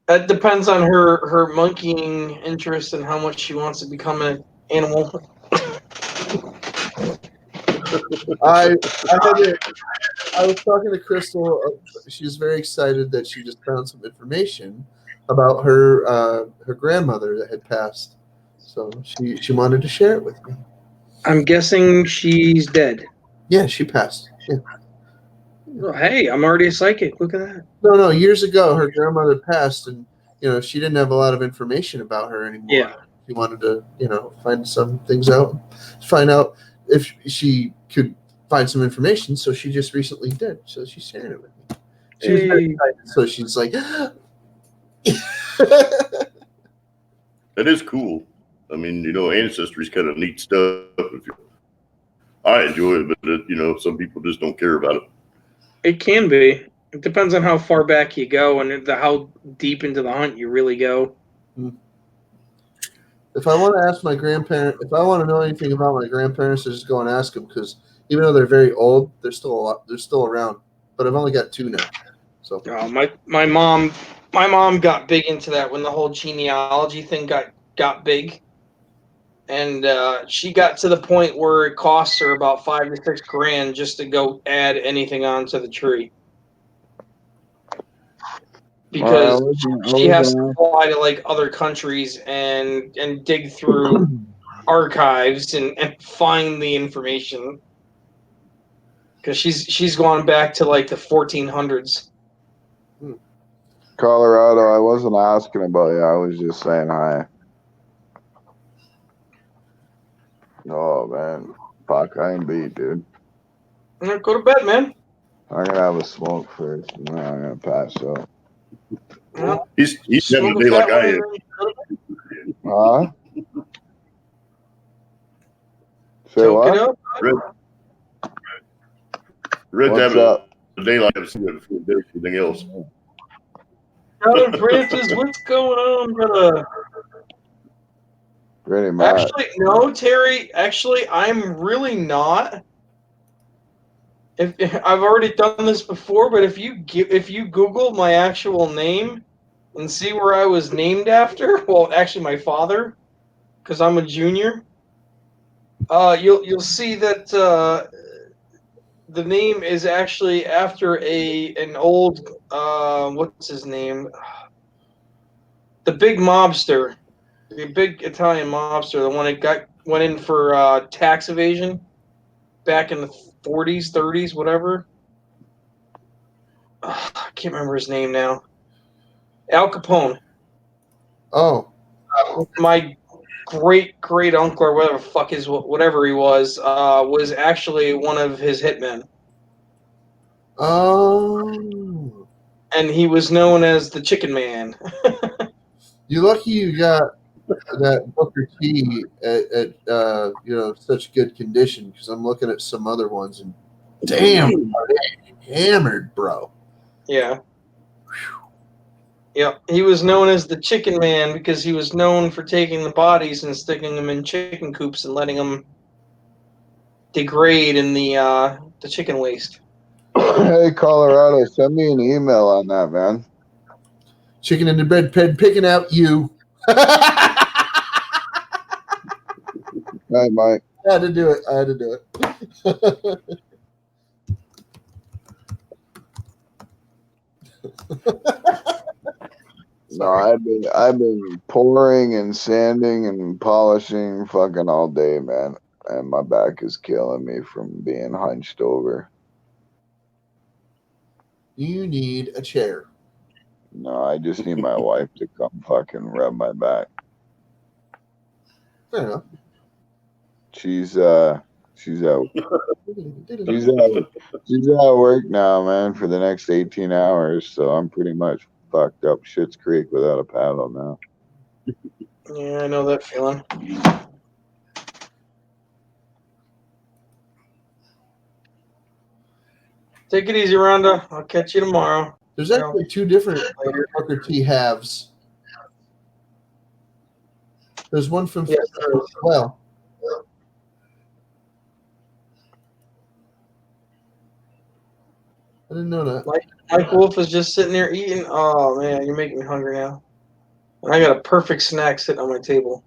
That depends on her monkeying interest and how much she wants to become an animal. I was talking to Crystal. She's very excited that she just found some information about her grandmother that had passed. So she wanted to share it with me. I'm guessing she's dead. Yeah, she passed. Yeah. Well, hey, I'm already a psychic. Look at that. No, years ago her grandmother passed, and she didn't have a lot of information about her anymore. Yeah. She wanted to find some things out, find out if she could find some information. So she just recently did. So she's sharing it with me. She was very excited. So she's like, That is cool. I mean, ancestry's kind of neat stuff. I enjoy it, but some people just don't care about it. It can be. It depends on how far back you go and how deep into the hunt you really go. If I want to ask my grandparent, if I want to know anything about my grandparents, I just go and ask them because even though they're very old, they're still around. But I've only got 2 now. So My mom got big into that when the whole genealogy thing got big, and she got to the point where it costs her about $5 to $6 grand just to go add anything onto the tree. Because she has to fly to like other countries and dig through archives and find the information. Because she's gone back to like the 1400s. Colorado, I wasn't asking about you. I was just saying hi. Oh, man. Fuck, I ain't beat, dude. Go to bed, man. I'm going to have a smoke first, and then I'm going to pass out. Well, He's having a day like I am. Huh? Say Choke it what? up. Red's What's having up? a day like I've seen it before everything else. Alan Francis, what's going on, brother? Pretty much. Actually, no, Terry. Actually, I'm really not. If I've already done this before, but if you Google my actual name and see where I was named after, well, actually my father, because I'm a junior, you'll see that the name is actually after an old what's his name, the big mobster, the big Italian mobster, the one that went in for tax evasion back in the 40s, 30s, whatever. I can't remember his name now. Al Capone. Oh, My great uncle or whatever he was actually one of his hitmen, oh, and he was known as the Chicken Man. you're lucky you got that Booker T at such good condition because I'm looking at some other ones and damn, hammered, bro. Yeah. Yeah, he was known as the Chicken Man because he was known for taking the bodies and sticking them in chicken coops and letting them degrade in the chicken waste. Hey, Colorado, send me an email on that, man. Chicken in the bread pen picking out you. Hey, Mike. I had to do it. No, I've been pouring and sanding and polishing fucking all day, man. And my back is killing me from being hunched over. You need a chair. No, I just need my wife to come fucking rub my back. Fair enough. She's at work now, man, for the next 18 hours. So I'm pretty much fucked up Schitt's Creek without a paddle now. Yeah, I know that feeling. Take it easy, Rhonda. I'll catch you tomorrow. There's actually 2 different Booker T halves. There's one from well. I didn't know that. Mike Wolf is just sitting there eating. Oh man, you're making me hungry now. I got a perfect snack sitting on my table.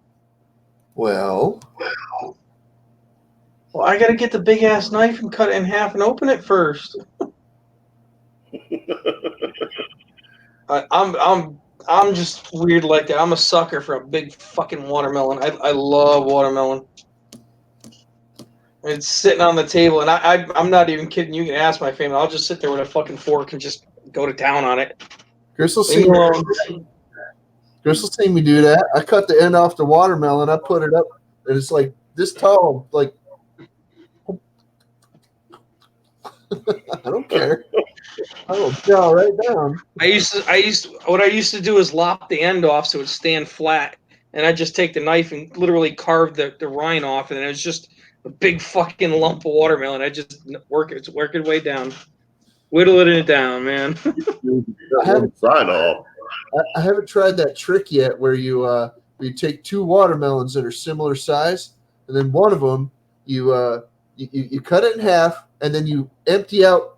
Well, I gotta get the big ass knife and cut it in half and open it first. I'm just weird like that. I'm a sucker for a big fucking watermelon. I love watermelon. It's sitting on the table, and I'm not even kidding. You can ask my family. I'll just sit there with a fucking fork and just go to town on it. Crystal's seen me do that. I cut the end off the watermelon. I put it up, and it's like this tall. Like I don't care. I will chow right down. What I used to do is lop the end off so it would stand flat, and I just take the knife and literally carve the rind off, and it was just a big fucking lump of watermelon. I just work it way down, whittling it down, man. I haven't, Sign off. I haven't tried that trick yet where you take two watermelons that are similar size, and then one of them you cut it in half, and then you empty out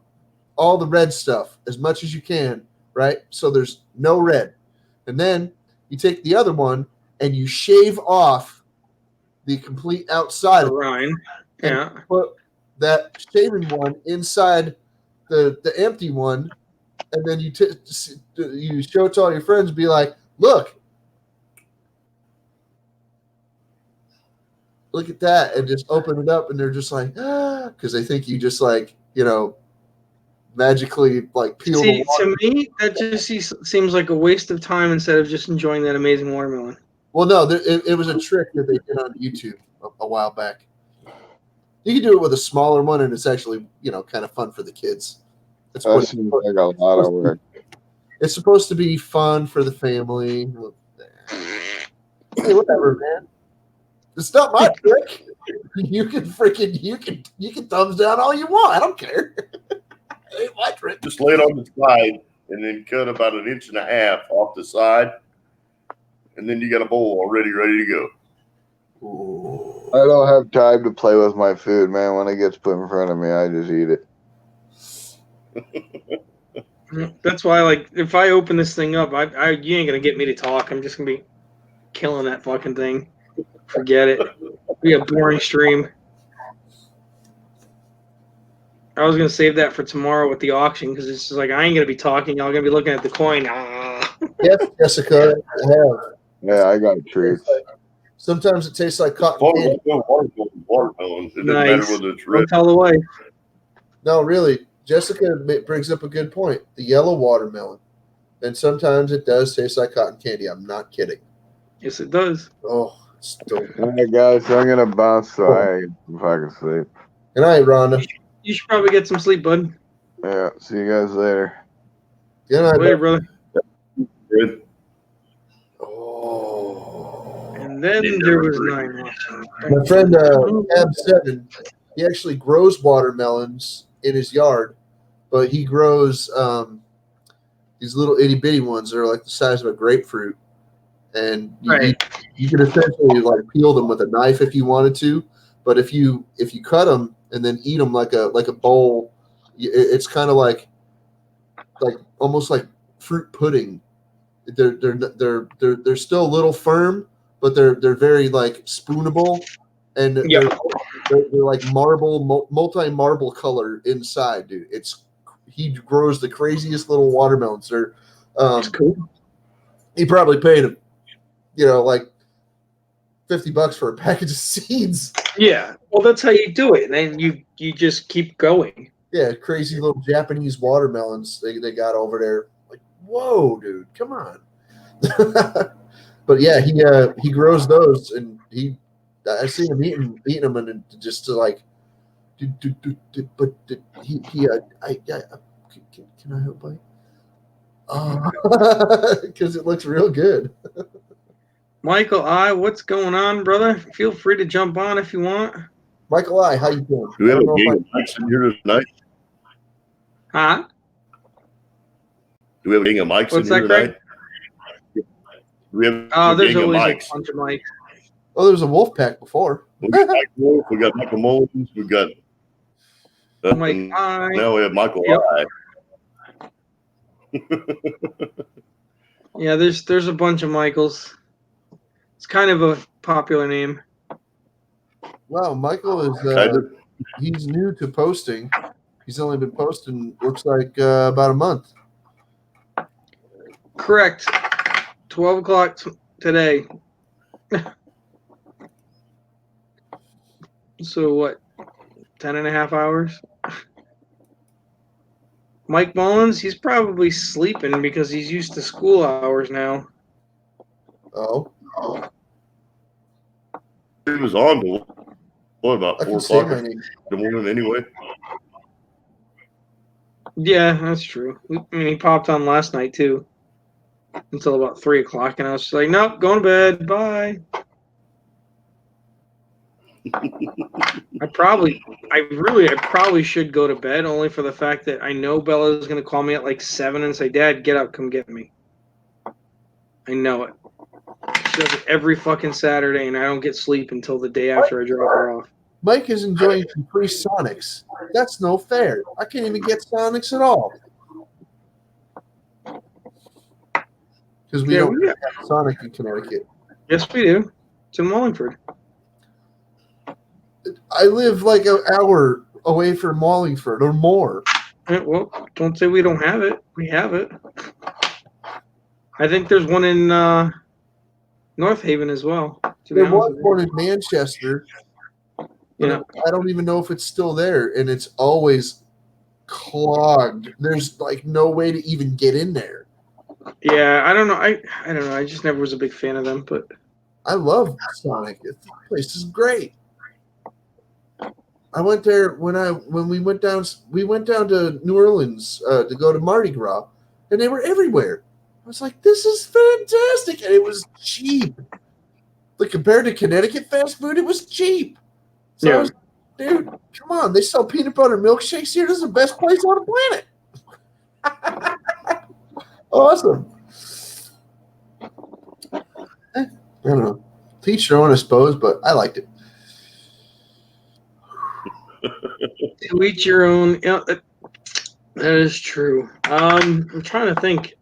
all the red stuff as much as you can, right? So there's no red. And then you take the other one and you shave off the complete outside The of it, rind, and yeah. put that shaven one inside the empty one, and then you show it to all your friends and be like, look at that, and just open it up, and they're just like, because they think you just like, magically like peel See, the water. to me, that just seems like a waste of time instead of just enjoying that amazing watermelon. Well, no, it was a trick that they did on YouTube a while back. You can do it with a smaller one, and it's actually, kind of fun for the kids. It's That seems like a lot of work. It's supposed to be fun for the family. Hey, whatever, man. It's not my trick. You can thumbs down all you want. I don't care. It ain't my trick. Just lay it on the side and then cut about 1.5 inches off the side. And then you got a bowl already ready to go. Ooh. I don't have time to play with my food, man. When it gets put in front of me, I just eat it. That's why, like, if I open this thing up, you ain't gonna get me to talk. I'm just gonna be killing that fucking thing. Forget it. It'll be a boring stream. I was gonna save that for tomorrow with the auction because it's just like I ain't gonna be talking. I'm gonna be looking at the coin. Yes, Jessica. I have. Yeah, I got treats. Sometimes it tastes like cotton candy. Watermelon. It doesn't Nice. matter whether it's red. Don't tell the wife. No, really. Jessica brings up a good point. The yellow watermelon. And sometimes it does taste like cotton candy. I'm not kidding. Yes, it does. Oh, it's dope. All right, guys, so I'm gonna bounce so I can sleep. Good night, Rhonda. You should probably get some sleep, bud. Yeah, see you guys later. Good night, Later, bud. brother. Good. Oh. And then there was 9 watching. My friend Ab7, he actually grows watermelons in his yard, but he grows these little itty bitty ones that are like the size of a grapefruit, and you could essentially like peel them with a knife if you wanted to. But if you cut them and then eat them like a bowl, it's kind of like almost like fruit pudding. They're still a little firm, but they're very like spoonable, and they're like multi-marble color inside, dude. He grows the craziest little watermelons. They're That's cool. he probably paid like $50 for a package of seeds. Yeah. Well, that's how you do it. And then you just keep going. Yeah, crazy little Japanese watermelons they got over there. Like, whoa, dude, come on. But yeah, he grows those, and I've seen him eating them, and just to like, but can I help bite? Because it looks real good. Michael what's going on, brother? Feel free to jump on if you want. Michael how you doing? Do we have I a don't know game if of mics in here tonight? Huh? Do we have a game of mics What's in here that, Craig? tonight? Do we have a There's gang of always a mics? bunch of mics. Oh, there was a wolf pack before. We got Mike Wolf, we got Michael Mullins, we got Mike I. now we have Michael Yep. I. Yeah, there's a bunch of Michaels. It's kind of a popular name. Wow, Michael is Kind of. he's new to posting. He's only been posting, looks like about a month. Correct. 12 o'clock today. So what? 10.5 hours? Mike Mullins, he's probably sleeping because he's used to school hours now. Oh, He was on to what about I 4 can say o'clock my in name. the morning anyway? Yeah, that's true. I mean, he popped on last night too. until about 3 o'clock, and I was just like, nope, going to bed. Bye. I probably should go to bed, only for the fact that I know Bella is going to call me at like 7 and say, Dad, get up, come get me. I know it. She does it every fucking Saturday, and I don't get sleep until the day after I drop her off. Mike is enjoying some free Sonics. That's no fair. I can't even get Sonics at all. Because we don't have Sonic in Connecticut. Yes, we do. It's in Wallingford. I live like an hour away from Wallingford or more. Well, don't say we don't have it. We have it. I think there's one in North Haven as well. There was one in Manchester. Yeah. I don't even know if it's still there, and it's always clogged. There's like no way to even get in there. Yeah, I don't know. I don't know. I just never was a big fan of them, but I love Sonic. This place is great. I went there when we went down. We went down to New Orleans to go to Mardi Gras, and they were everywhere. I was like, "This is fantastic," and it was cheap. Like compared to Connecticut fast food, it was cheap. So I was, dude, come on! They sell peanut butter milkshakes here. This is the best place on the planet. Awesome. I don't know. Teach their own, I suppose, but I liked it. to each your own. Yeah, that is true. I'm trying to think.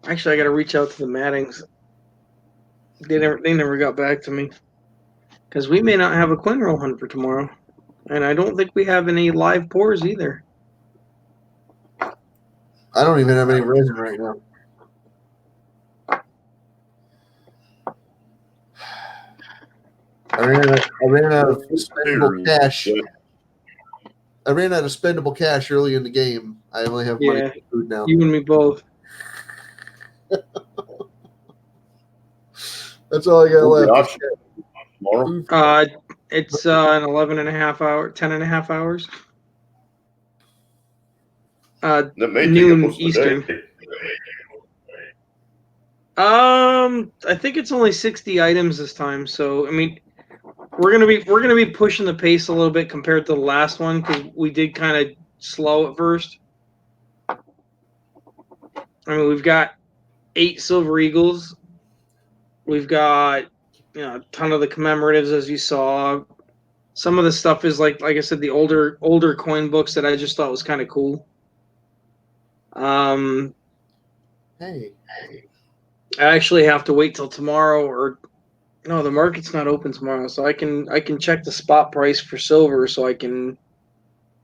Actually, I got to reach out to the Maddings. They never got back to me because we may not have a Quinn roll hunt for tomorrow, and I don't think we have any live pours either. I don't even have any resin right now. I ran out of spendable cash. I ran out of spendable cash early in the game. I only have money for food now. You and me both. That's all I got left. Tomorrow? It's an 11 and a half hour, 10 and a half hours. That may take Noon almost a Eastern. day. I think it's only 60 items this time, so I mean, we're gonna be pushing the pace a little bit compared to the last one because we did kind of slow at first. I mean, we've got 8 Silver Eagles. We've got a ton of the commemoratives, as you saw. Some of the stuff is like I said, the older coin books that I just thought was kind of cool. Hey. I actually have to wait till tomorrow, or no, the market's not open tomorrow, so I can check the spot price for silver, so I can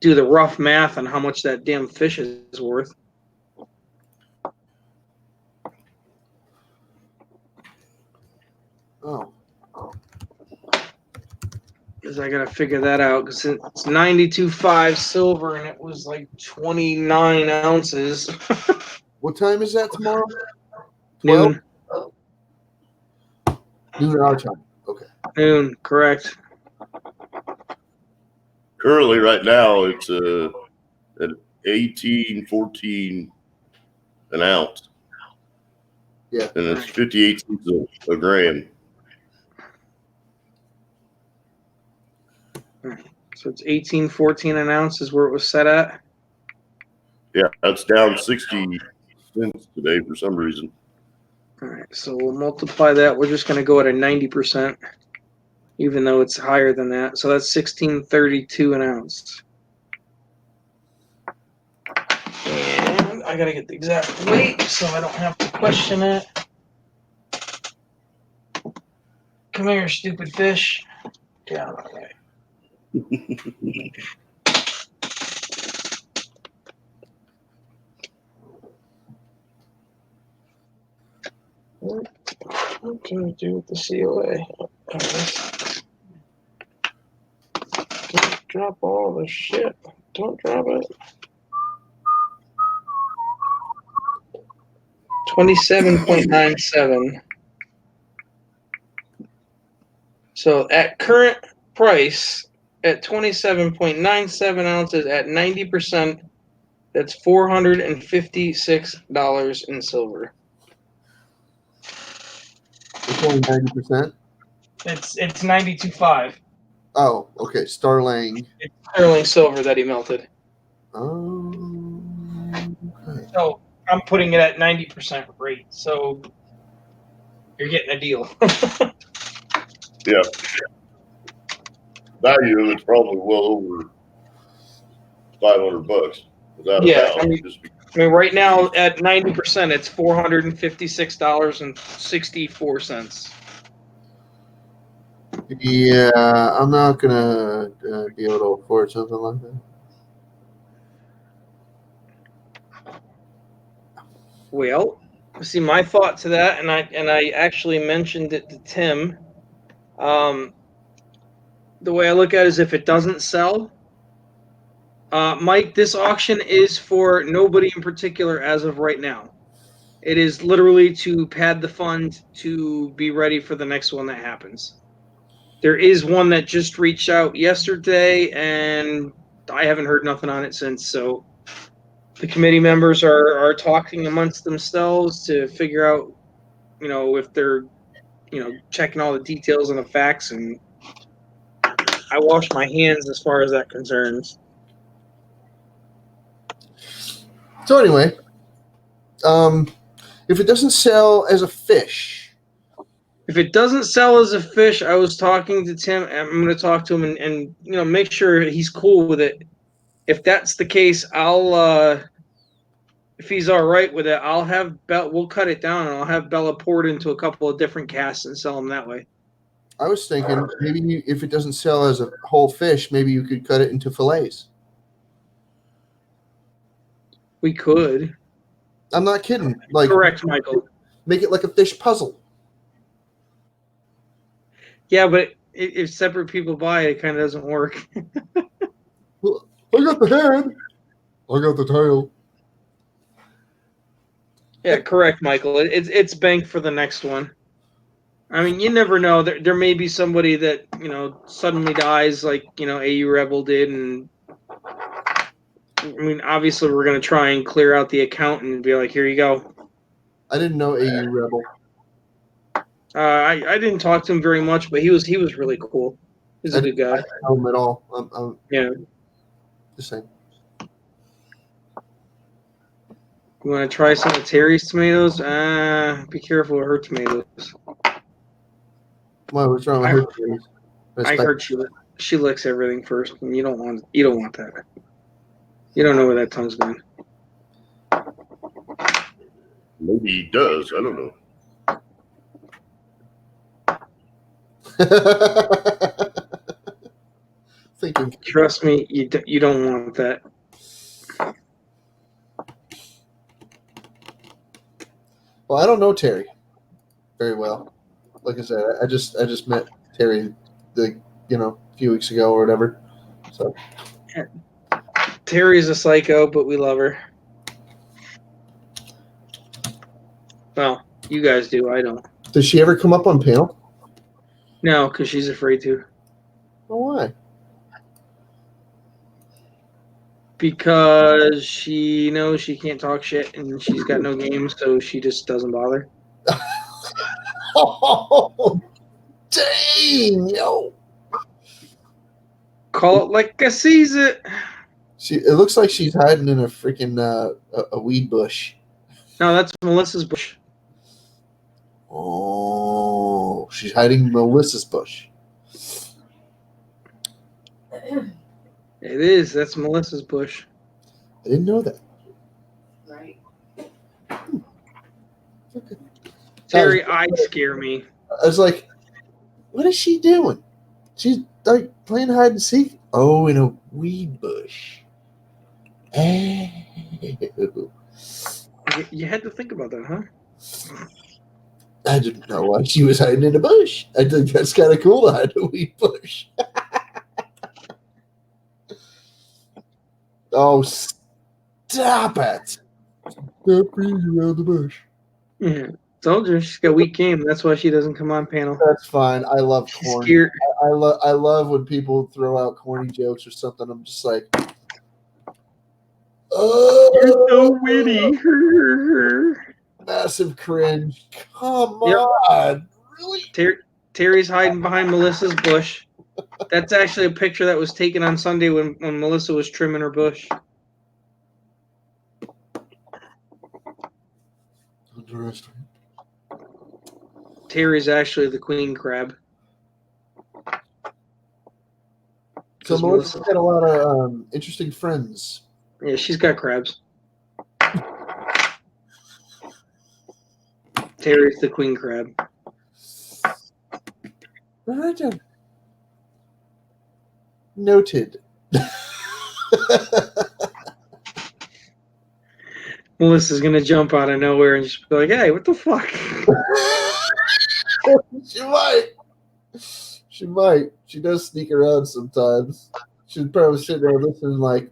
do the rough math on how much that damn fish is worth. Oh. Because I gotta figure that out, because it's 92.5 silver and it was like 29 ounces. What time is that tomorrow? Noon. Noon our time. Okay. Noon, correct. Currently, right now, it's at 18.14 an ounce. Yeah. And it's 58 cents a gram. So it's 18.14 an ounce is where it was set at. Yeah, that's down 60 cents today for some reason. All right, so we'll multiply that. We're just going to go at a 90%, even though it's higher than that. So that's 16.32 an ounce. And I got to get the exact weight so I don't have to question it. Come here, stupid fish. Get out of my way. What can I do with the COA? Don't drop all the shit. Don't drop it. 27.97. So at current price, at 27.97 ounces at 90%, that's $456 in silver. It's only 90%. It's 92.5. Oh, okay. Starlang. It's sterling silver that he melted. Okay. So I'm putting it at 90% rate. So you're getting a deal. Yeah. Value of it's probably well over $500, without a Yeah, doubt. I mean- Just be- I mean, right now at 90%, it's $456.64. Yeah, I'm not gonna be able to afford something like that. Well, see, my thought to that, and I actually mentioned it to Tim. The way I look at it is, if it doesn't sell, Mike, this auction is for nobody in particular as of right now. It is literally to pad the fund to be ready for the next one that happens. There is one that just reached out yesterday, and I haven't heard nothing on it since. So the committee members are talking amongst themselves to figure out, if they're, checking all the details and the facts. And I wash my hands as far as that concerns. So anyway, if it doesn't sell as a fish, If it doesn't sell as a fish, I was talking to Tim. I'm going to talk to him and make sure he's cool with it. If that's the case, I'll if he's all right with it, I'll have we'll cut it down and I'll have Bella poured into a couple of different casts and sell them that way. I was thinking maybe if it doesn't sell as a whole fish, maybe you could cut it into fillets. We could. I'm not kidding. Like, Correct, Michael. make it like a fish puzzle. Yeah, but if separate people buy it, it kind of doesn't work. Well, I got the head. I got the tail. Yeah, correct, Michael. It's bank for the next one. I mean, you never know. There may be somebody that suddenly dies, like AU Rebel did, and I mean, obviously we're gonna try and clear out the account and be like, here you go. I didn't know AU Rebel. I didn't talk to him very much, but he was really cool. He's a good guy. I didn't know him at all. I'm Yeah. just saying. You want to try some of Terry's tomatoes? Be careful with her tomatoes. Why? What's wrong with her? I heard she licks everything first, and you don't want that. You don't know where that tongue's been. Maybe he does. I don't know. Thinking. Trust me, you don't want that. Well, I don't know Terry very well. Like I said, I just met Terry, a few weeks ago or whatever. So Terry's a psycho, but we love her. Well, you guys do. I don't. does she ever come up on panel? No, because she's afraid to. Well, why? Because she knows she can't talk shit, and she's got no game, so she just doesn't bother. Oh, dang, yo! Call it like I sees it. It looks like she's hiding in a freaking a weed bush. No, that's Melissa's bush. Oh, she's hiding in Melissa's bush. It is. That's Melissa's bush. I didn't know that. Right. Terry, I scare me. I was like, what is she doing? She's like playing hide and seek. Oh, in a weed bush. Oh. You had to think about that, huh? I didn't know why she was hiding in a bush. I think that's kind of cool to hide in a weed bush. Oh, stop it. Stop breathing around the bush. Yeah. Told you she's got weak game. That's why she doesn't come on panel. That's fine. I love She's corny. scared. I love when people throw out corny jokes or something. I'm just like, oh, You're so witty. massive cringe. Come Yep. on, Really? Terry's hiding behind Melissa's bush. That's actually a picture that was taken on Sunday when Melissa was trimming her bush. Interesting. Terry's actually the queen crab. So 'Cause Melissa's got a lot of interesting friends. Yeah, she's got crabs. Terry's the queen crab. All right, then. Noted. Melissa's gonna jump out of nowhere and just be like, "Hey, what the fuck?" She might. She might. She does sneak around sometimes. She's probably sitting there listening like,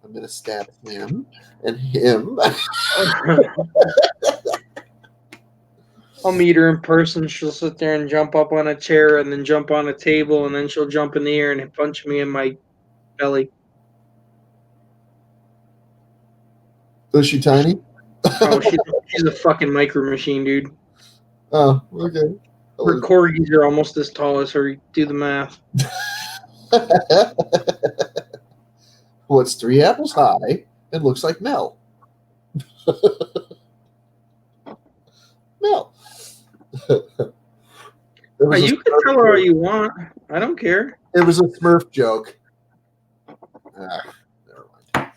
I'm going to stab him and him. I'll meet her in person. She'll sit there and jump up on a chair and then jump on a table and then she'll jump in the air and punch me in my belly. Was she tiny? Oh, she's a fucking micro machine, dude. Oh, okay. Her corgis are almost as tall as her. Do the math. What's 3 apples high and looks like Mel? Mel. You can tell her all you want. I don't care. It was a Smurf joke. Never mind.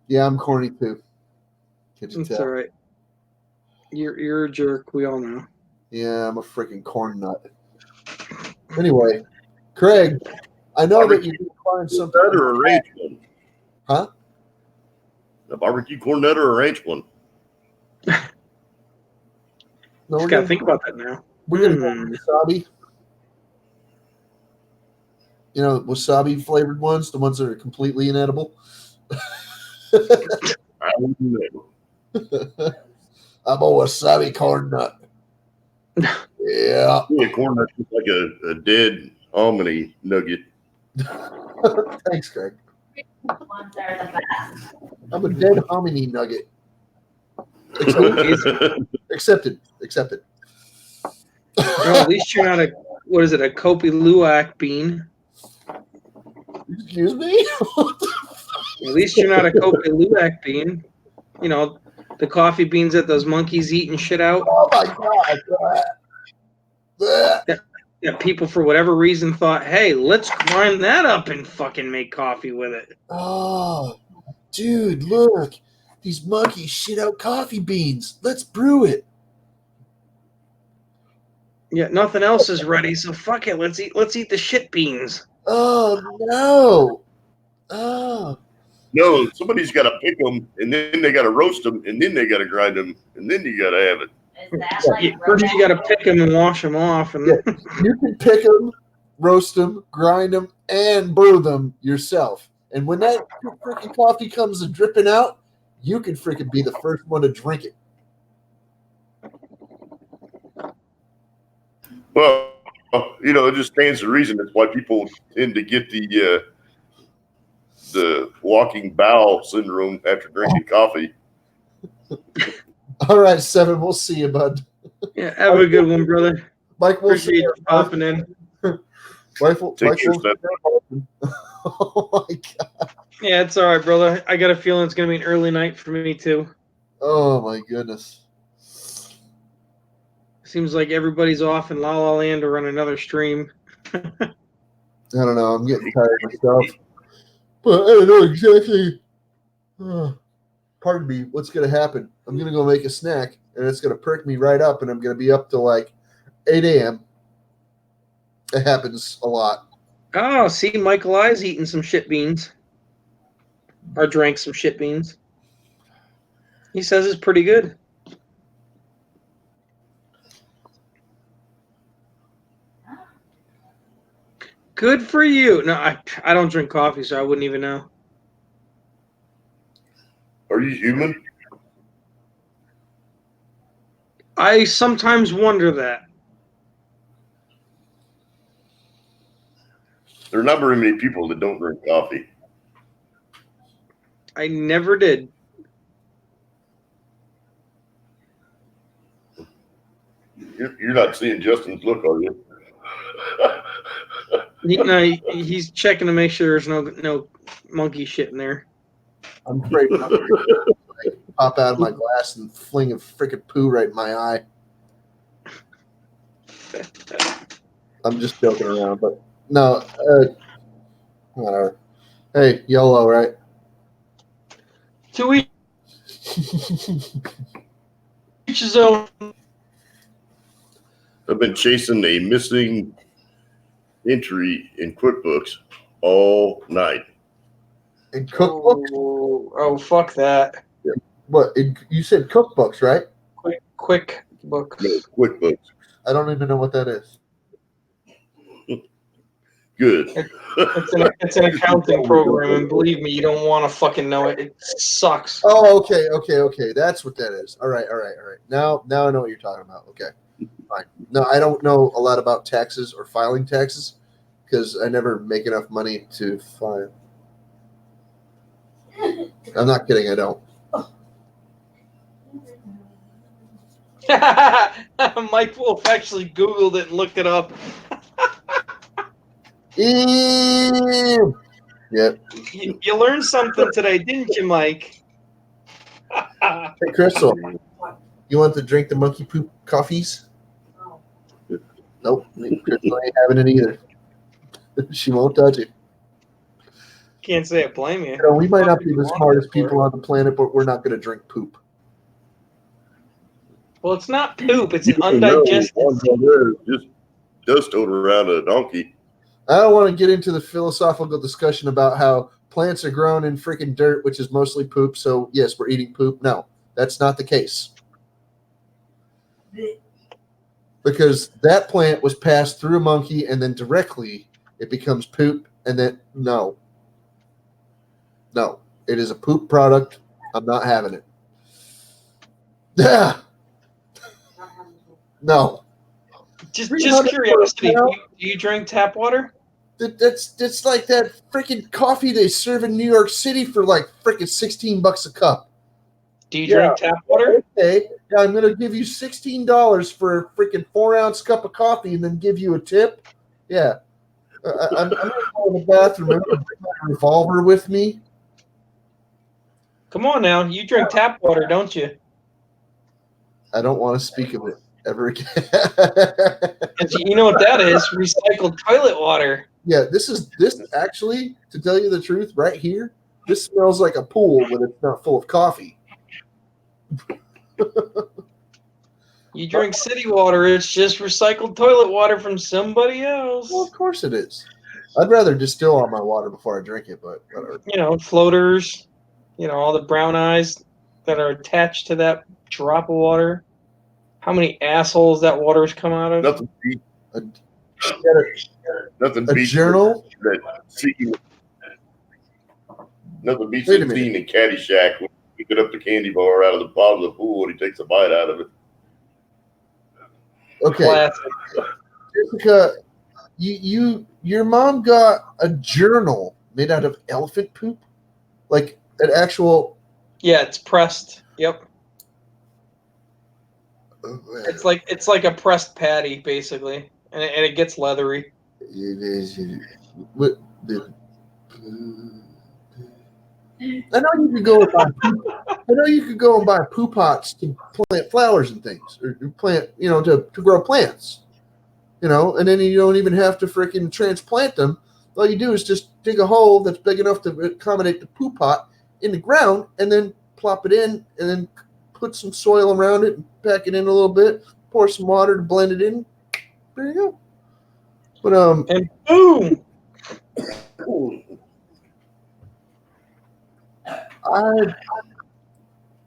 Yeah, I'm corny too. Can't you It's tell? all right. You're a jerk. We all know. Yeah, I'm a freaking corn nut. Anyway, Craig, I know that you did find something. Corn nut or a ranch one? Huh? A barbecue corn nut or a ranch one? No, Just gotta think about that now. We're gonna go with wasabi. You know, wasabi flavored ones, the ones that are completely inedible. I don't know. I'm a wasabi corn nut. Yeah. Yeah, corn nut's just like a dead almond nugget. Thanks, Craig. Ones are the best. I'm a dead hominy nugget. Accepted. Accepted. Well, at least you're not a Kopi Luwak bean. Excuse me? At least you're not a Kopi Luwak bean. You know, the coffee beans that those monkeys eat and shit out. Oh my god. Yeah, people for whatever reason thought, hey, let's grind that up and fucking make coffee with it. Oh, dude, look. These monkeys shit out coffee beans. Let's brew it. Yeah, nothing else is ready, so fuck it. Let's eat the shit beans. Oh, no. Oh. No, somebody's got to pick them, and then they got to roast them, and then they got to grind them, and then you got to have it. Is that like First, you got to pick them and wash them off, and Yeah. You can pick them, roast them, grind them, and brew them yourself. And when that freaking coffee comes dripping out, you can freaking be the first one to drink it. Well, you know, it just stands to reason. That's why people tend to get the walking bowel syndrome after drinking coffee. All right, Seven. We'll see you, bud. yeah, have a good one, brother. Mike, we'll Appreciate see you you. popping in. Take care, Seven. Oh my god. Yeah, it's all right, brother. I got a feeling it's gonna be an early night for me too. Oh my goodness. Seems like everybody's off in La La Land to run another stream. I don't know. I'm getting tired myself. But I don't know exactly. Pardon me. What's going to happen? I'm going to go make a snack, and it's going to perk me right up, and I'm going to be up to like 8 a.m. It happens a lot. Oh, see, Michael I's eating some shit beans. Or drank some shit beans. He says it's pretty good. Good for you. No, I don't drink coffee, so I wouldn't even know. Are you human? I sometimes wonder that. There are not very many people that don't drink coffee. I never did. You're not seeing Justin's look, are you? He's checking to make sure there's no monkey shit in there. I'm afraid not. Pop out of my glass and fling a freaking poo right in my eye. I'm just joking around, but no. Whatever. Hey, YOLO, right? To each his own. I've been chasing a missing entry in QuickBooks all night. In cookbook? Oh, fuck that. What? You said cookbooks, right? Quick books. No, QuickBooks. I don't even know what that is. Good. It's an accounting program, and believe me, you don't want to fucking know it. It sucks. Oh, okay. That's what that is. All right. Now I know what you're talking about. Okay, fine. No, I don't know a lot about taxes or filing taxes because I never make enough money to file. I'm not kidding. I don't. Mike Wolf actually Googled it and looked it up. Ew. Yep. You learned something today, didn't you, Mike? Hey, Crystal, you want to drink the monkey poop coffees? Nope. Crystal ain't having it either. She won't touch it. Can't say I blame you. You know, we might not be the smartest people on the planet, but we're not going to drink poop. Well, it's not poop. It's an No, undigested. one down there is just dust over around a donkey. I don't want to get into the philosophical discussion about how plants are grown in freaking dirt, which is mostly poop. So, yes, we're eating poop. No, that's not the case. Because that plant was passed through a monkey and then directly it becomes poop. And then, no, it is a poop product. I'm not having it. Yeah. No. Just curiosity. Do you drink tap water? That's like that freaking coffee they serve in New York City for like freaking $16 a cup. Do you drink tap water? Okay, yeah, I'm gonna give you $16 for a freaking 4-ounce cup of coffee and then give you a tip. Yeah, I'm gonna go in the bathroom. I'm gonna bring my revolver with me. Come on now, you drink tap water, don't you? I don't want to speak of it ever again. You know what that is? Recycled toilet water. Yeah, this actually, to tell you the truth, right here, this smells like a pool when it's not full of coffee. You drink city water, it's just recycled toilet water from somebody else. Well, of course it is. I'd rather distill all my water before I drink it, but whatever. You know, floaters, all the brown eyes that are attached to that drop of water. How many assholes that water's come out of? Nothing beats A journal? Nothing beats Wait a that scene in Caddyshack when he picked up the candy bar out of the bottom of the pool and he takes a bite out of it. Okay, Classic. Jessica, your mom got a journal made out of elephant poop, like an actual. Yeah, it's pressed. Yep. It's like a pressed patty, basically, and it gets leathery. What the? I know you could go and buy. I know you could go and buy poo pots to plant flowers and things, or plant, to grow plants, and then you don't even have to freaking transplant them. All you do is just dig a hole that's big enough to accommodate the poo pot in the ground, and then plop it in, and then put some soil around it, and pack it in a little bit, pour some water to blend it in. There you go. But And boom.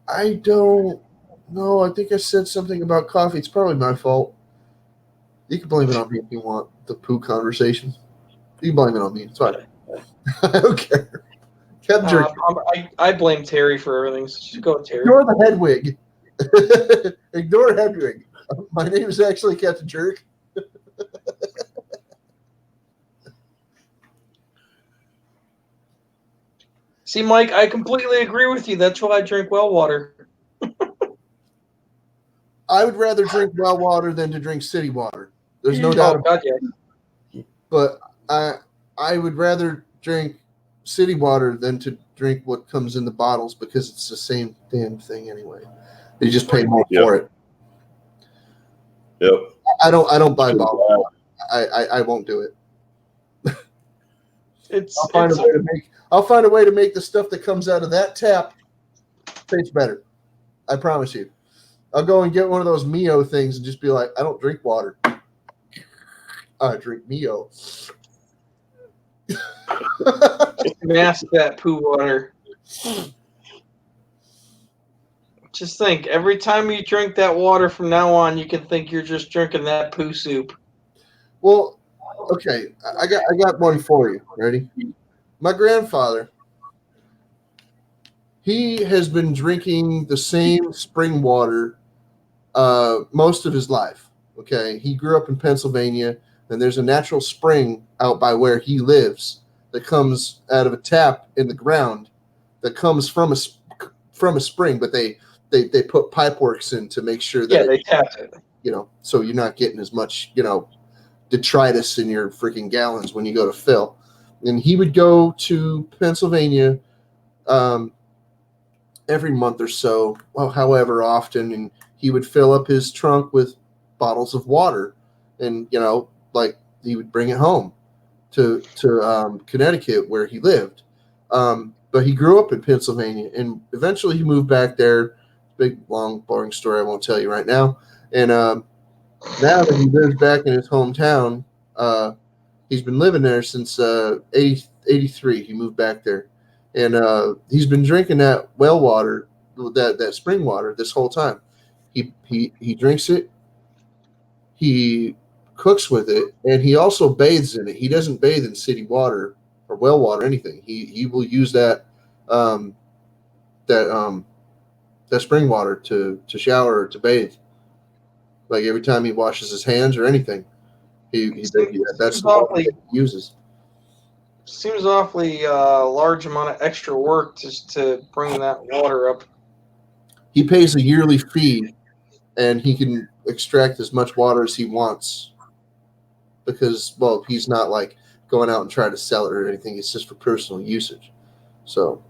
I don't know. I think I said something about coffee. It's probably my fault. You can blame it on me if you want, the poo conversation. You can blame it on me. It's fine. I don't care. Captain Jerk. I blame Terry for everything, so just go with Terry. Ignore the Hedwig. Ignore Hedwig. My name is actually Captain Jerk. See, Mike, I completely agree with you. That's why I drink well water. I would rather drink well water than to drink city water. There's no doubt Oh about God, yeah. it. But I would rather drink city water than to drink what comes in the bottles because it's the same damn thing anyway. You just pay more for it. Yep. I don't buy bottled water. I won't do it. I'll find a way to make the stuff that comes out of that tap taste better. I promise you. I'll go and get one of those Mio things and just be like, I don't drink water. I drink Mio. Mask that poo water. Just think, every time you drink that water from now on, you can think you're just drinking that poo soup. Well, okay, I got one for you. Ready? My grandfather, he has been drinking the same spring water most of his life. Okay, he grew up in Pennsylvania, and there's a natural spring out by where he lives that comes out of a tap in the ground that comes from a spring, but they put pipe works in to make sure that they tap it. So you're not getting as much detritus in your freaking gallons when you go to fill. And he would go to Pennsylvania every month or so, however often, and he would fill up his trunk with bottles of water, and like he would bring it home to Connecticut where he lived. But he grew up in Pennsylvania, and eventually he moved back there. Big, long, boring story I won't tell you right now. And now that he lives back in his hometown, he's been living there since 83. He moved back there. And he's been drinking that well water, that spring water, this whole time. He drinks it. He cooks with it, and he also bathes in it. He doesn't bathe in city water or well water or anything. He will use that spring water to shower or to bathe. Like every time he washes his hands or anything, that's the water that he uses. Seems awfully large amount of extra work just to bring that water up. He pays a yearly fee, and he can extract as much water as he wants because, well, he's not like going out and trying to sell it or anything. It's just for personal usage. So,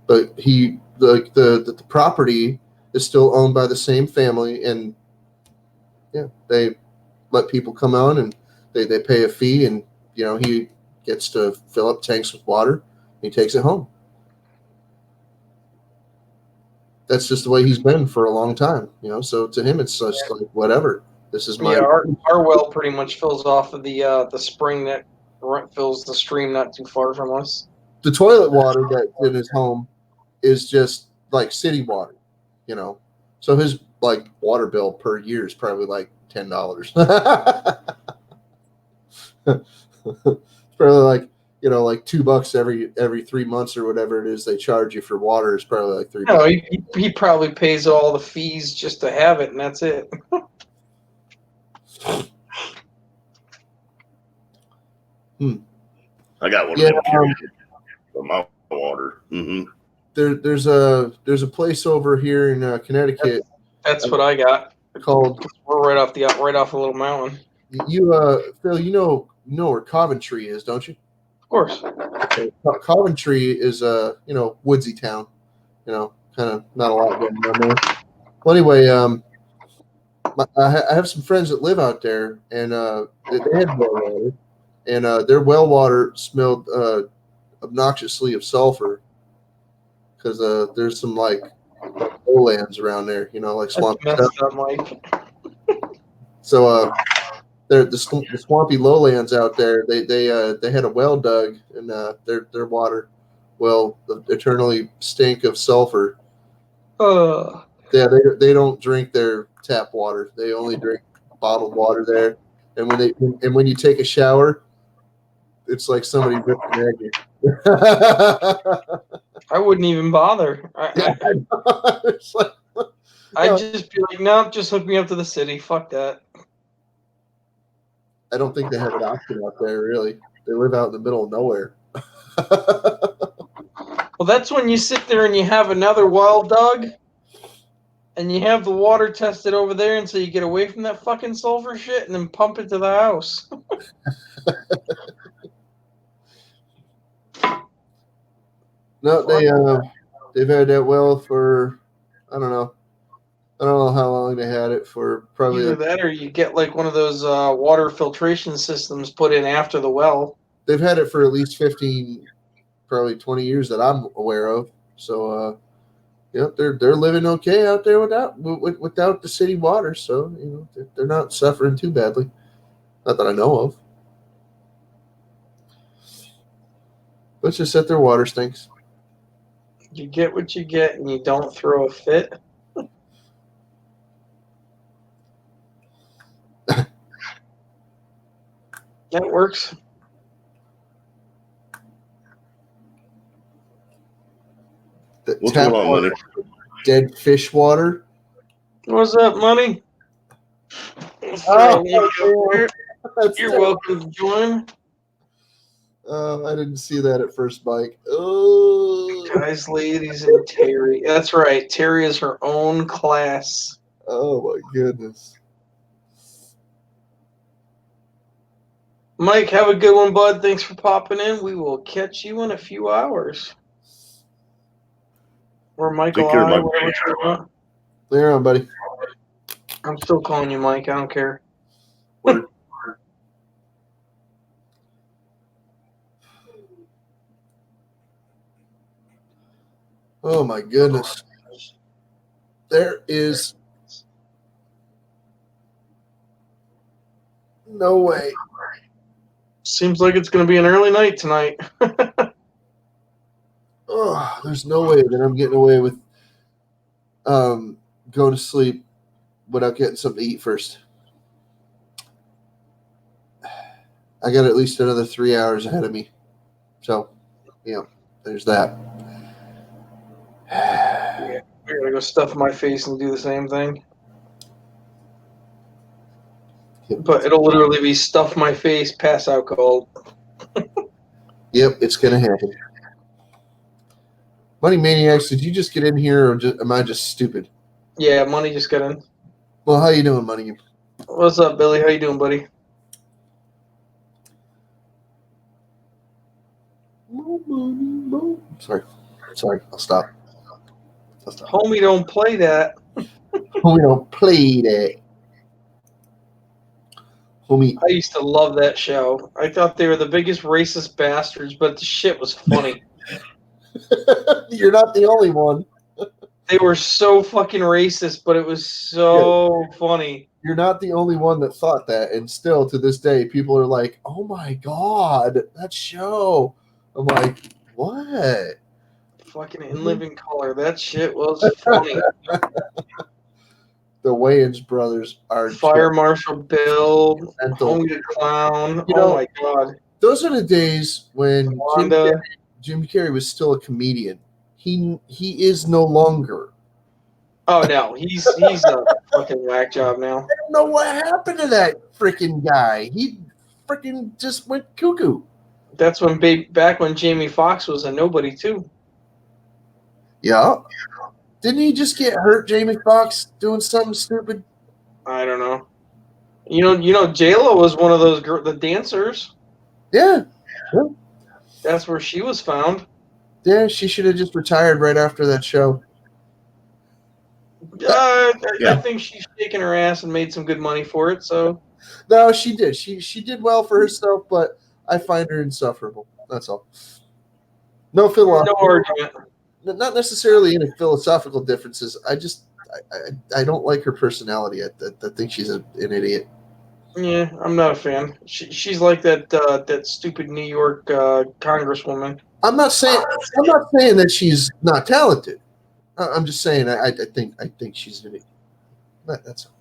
but the property is still owned by the same family, and they let people come on and they pay a fee, and he gets to fill up tanks with water and he takes it home. That's just the way he's been for a long time, so to him it's just like whatever. This is my our well pretty much fills off of the spring that fills the stream not too far from us. The toilet water that's in his home is just like city water, so his like water bill per year is probably like $10. It's probably like like $2 every 3 months or whatever it is they charge you for water is probably like $3. No, he probably pays all the fees just to have it, and that's it. I got one Yeah, of them for my water. Mm-hmm. There's a place over here in Connecticut. That's what I got. Called. We're right off a little mountain. Phil, you know where Coventry is, don't you? Of course. Coventry is woodsy town. Kind of not a lot going on there. Well, anyway, I have some friends that live out there, and they had well water, and their well water smelled obnoxiously of sulfur because there's some like lowlands around there, like swamp That's stuff. messed up, Mike. So the swampy lowlands out there, they had a well dug, and their water well eternally stink of sulfur. Yeah, they don't drink their tap water. They only drink bottled water there. And when you take a shower, it's like somebody ripped an egg. I wouldn't even bother. It's like, I'd just be like, no, just hook me up to the city. Fuck that. I don't think they have an option out there, really. They live out in the middle of nowhere. Well, that's when you sit there and you have another well dug, And you have the water tested over there, and so you get away from that fucking sulfur shit, and then pump it to the house. No, they've had that well for I don't know how long they had it for. Probably Either that, or you get like one of those water filtration systems put in after the well. they've had it for at least 15, probably 20 years that I'm aware of. So they're living okay out there without the city water. So they're not suffering too badly, not that I know of. Let's just that their water stinks. You get what you get, and you don't throw a fit. That works. The What's tap going on, water, Money? dead fish water. What's up, money? Oh, You're welcome to join. I didn't see that at first, Mike. Oh, Guys, ladies, and Terry. That's right. Terry is her own class. oh my goodness. Mike, have a good one, bud. Thanks for popping in. We will catch you in a few hours. Or Michael, Take care, Mike. whatever you want. Later on, buddy. I'm still calling you Mike. I don't care. Oh my goodness. There is no way. Seems like it's going to be an early night tonight. Oh, there's no way that I'm getting away with going to sleep without getting something to eat first. I got at least another 3 hours ahead of me. So, there's that. I'm going to go stuff my face and do the same thing. But it'll literally be stuff my face, pass out cold. Yep, it's going to happen. Money Maniacs, did you just get in here or am I just stupid? Yeah, Money just got in. Well, how you doing, Money? What's up, Billy? How you doing, buddy? Sorry, I'll stop. Homie, don't play that. We don't play that. Homie, I used to love that show. I thought they were the biggest racist bastards, but the shit was funny. you're not the only one. They were so fucking racist, but it was so funny. You're not the only one that thought that, and still to this day, people are like, "Oh my god, that show!" I'm like, "What?" Fucking In Living Color. That shit was funny. The Wayans brothers are Fire Marshal Bill, mental. Homie the Clown. You know, Oh my god. Those are the days when Wanda. Jim Carrey was still a comedian. He is no longer. Oh no, he's a fucking whack job now. I don't know what happened to that freaking guy. He freaking just went cuckoo. That's when back when Jamie Foxx was a nobody too. Yeah. Didn't he just get hurt, Jamie Foxx, doing something stupid? I don't know. You know, J-Lo was one of those the dancers. Yeah. That's where she was found. Yeah, she should have just retired right after that show. I think she's shaking her ass and made some good money for it. So No, she did. She did well for herself, but I find her insufferable. That's all. No philosophy. no argument. Not necessarily any philosophical differences. I don't like her personality. I think she's an idiot. Yeah, I'm not a fan. She's like that stupid New York congresswoman. I'm not saying that she's not talented. I'm just saying I think she's an idiot. That's all.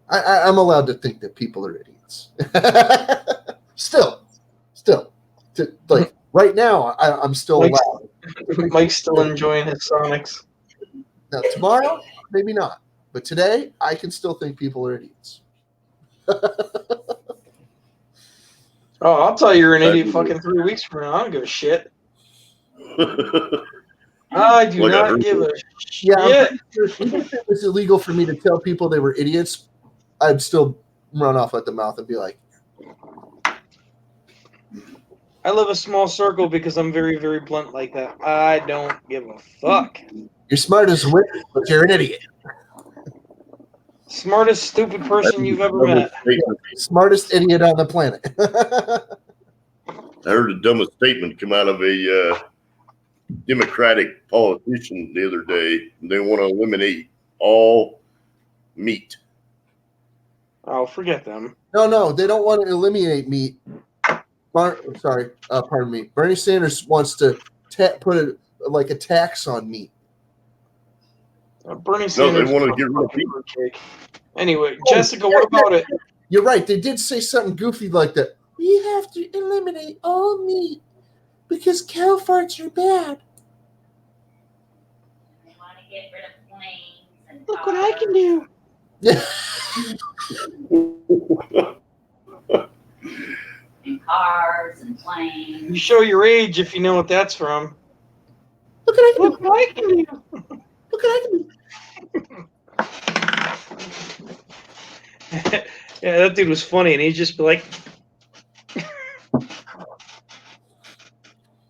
I'm allowed to think that people are idiots. Still, like right now, I'm still allowed. Mike's still enjoying his Sonics. Now tomorrow, maybe not, but today I can still think people are idiots. Oh, I'll tell you you're an idiot fucking 3 weeks from now. I don't give a shit. I do Like I not heard give a Yeah, I'm shit. even if it was illegal for me to tell people they were idiots, I'd still run off at the mouth and be like, I live a small circle because I'm very, very blunt like that. I don't give a fuck. "You're smart as a witch, but you're an idiot." Smartest stupid person you've ever dumbest met. statement- Smartest idiot on the planet. I heard the dumbest statement come out of a Democratic politician the other day. They want to eliminate all meat. Oh, forget them. No, they don't want to eliminate meat. Pardon me. Bernie Sanders wants to put a tax on meat. Bernie No, Sanders. they want to get rid of meat. Cake. Anyway, Jessica, what about it? You're right. They did say something goofy like that. We have to eliminate all meat because cow farts are bad. They want to get rid of planes and Look what I can do. and cars and You planes. show your age if you know what that's from. Look at Look what I can do. Look at Yeah, that dude was funny, and he'd just be like.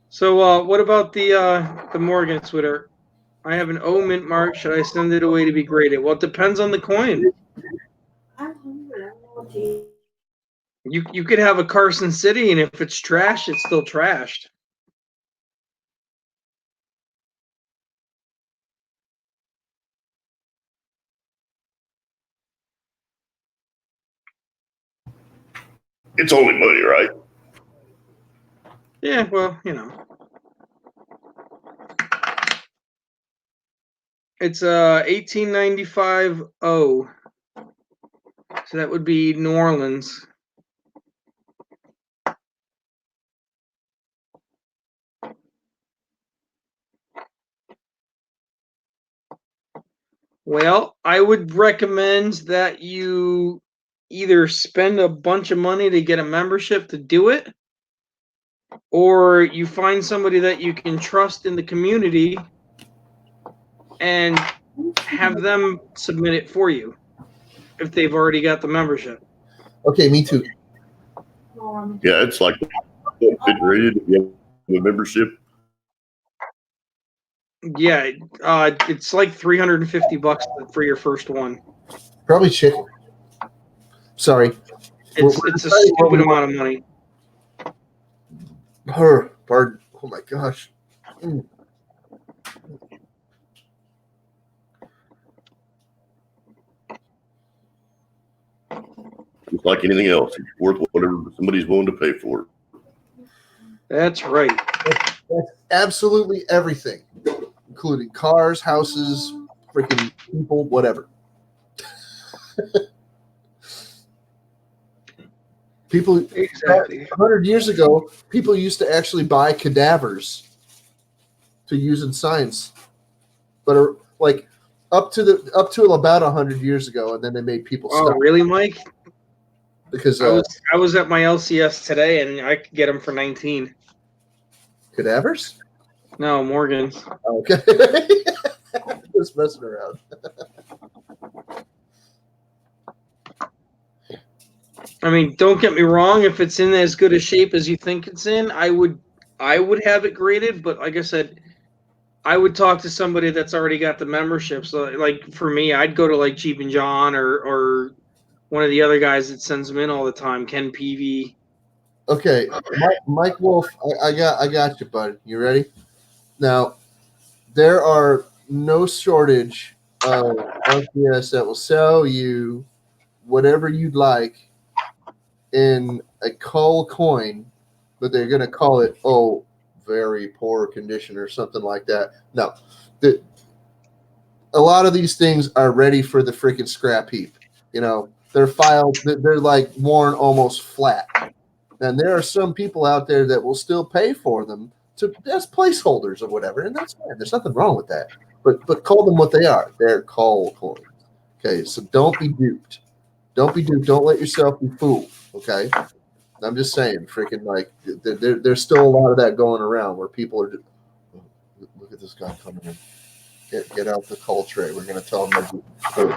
So, what about the Morgan Twitter? I have an O mint mark. Should I send it away to be graded? Well, it depends on the coin. I'm hungry. I don't know what to eat. You could have a Carson City, and if it's trash, it's still trashed. It's only money, right? Yeah, well, you know. It's 1895 O. So that would be New Orleans. Well, I would recommend that you either spend a bunch of money to get a membership to do it, or you find somebody that you can trust in the community and have them submit it for you if they've already got the membership. Okay, me too. Yeah, it's like fit rated. If you have a membership. Yeah, it's like $350 for your first one. Probably chicken. Sorry. It's a stupid amount of money. Pardon. Oh my gosh. It's like anything else. It's worth whatever somebody's willing to pay for it. That's right. That's absolutely everything, including cars, houses, freaking people, whatever. People, Exactly. 100 years ago, people used to actually buy cadavers to use in science, but like up to about 100 years ago, and then they made people Oh, stop really, Mike? because I was at my LCS today, and I could get them for 19. cadavers. No, Morgan's. Okay, just messing around. I mean, don't get me wrong. If it's in as good a shape as you think it's in, I would have it graded. But like I said, I would talk to somebody that's already got the membership. So, like for me, I'd go to like Jeep and John or one of the other guys that sends them in all the time, Ken Peavy. Okay, Mike Wolf, I got you, bud. You ready? Now, there are no shortage of LPS that will sell you whatever you'd like in a cull coin, but they're going to call it, very poor condition or something like that. No, a lot of these things are ready for the freaking scrap heap. You know, they're filed, they're like worn almost flat. And there are some people out there that will still pay for them as placeholders or whatever, and that's fine. There's nothing wrong with that. But call them what they are. They're cull coins. Okay, so don't be duped. Don't be duped. Don't let yourself be fooled. Okay, I'm just saying, freaking like there's still a lot of that going around where people are Look at this guy coming in. Get out the coal tray. We're gonna tell him to do it.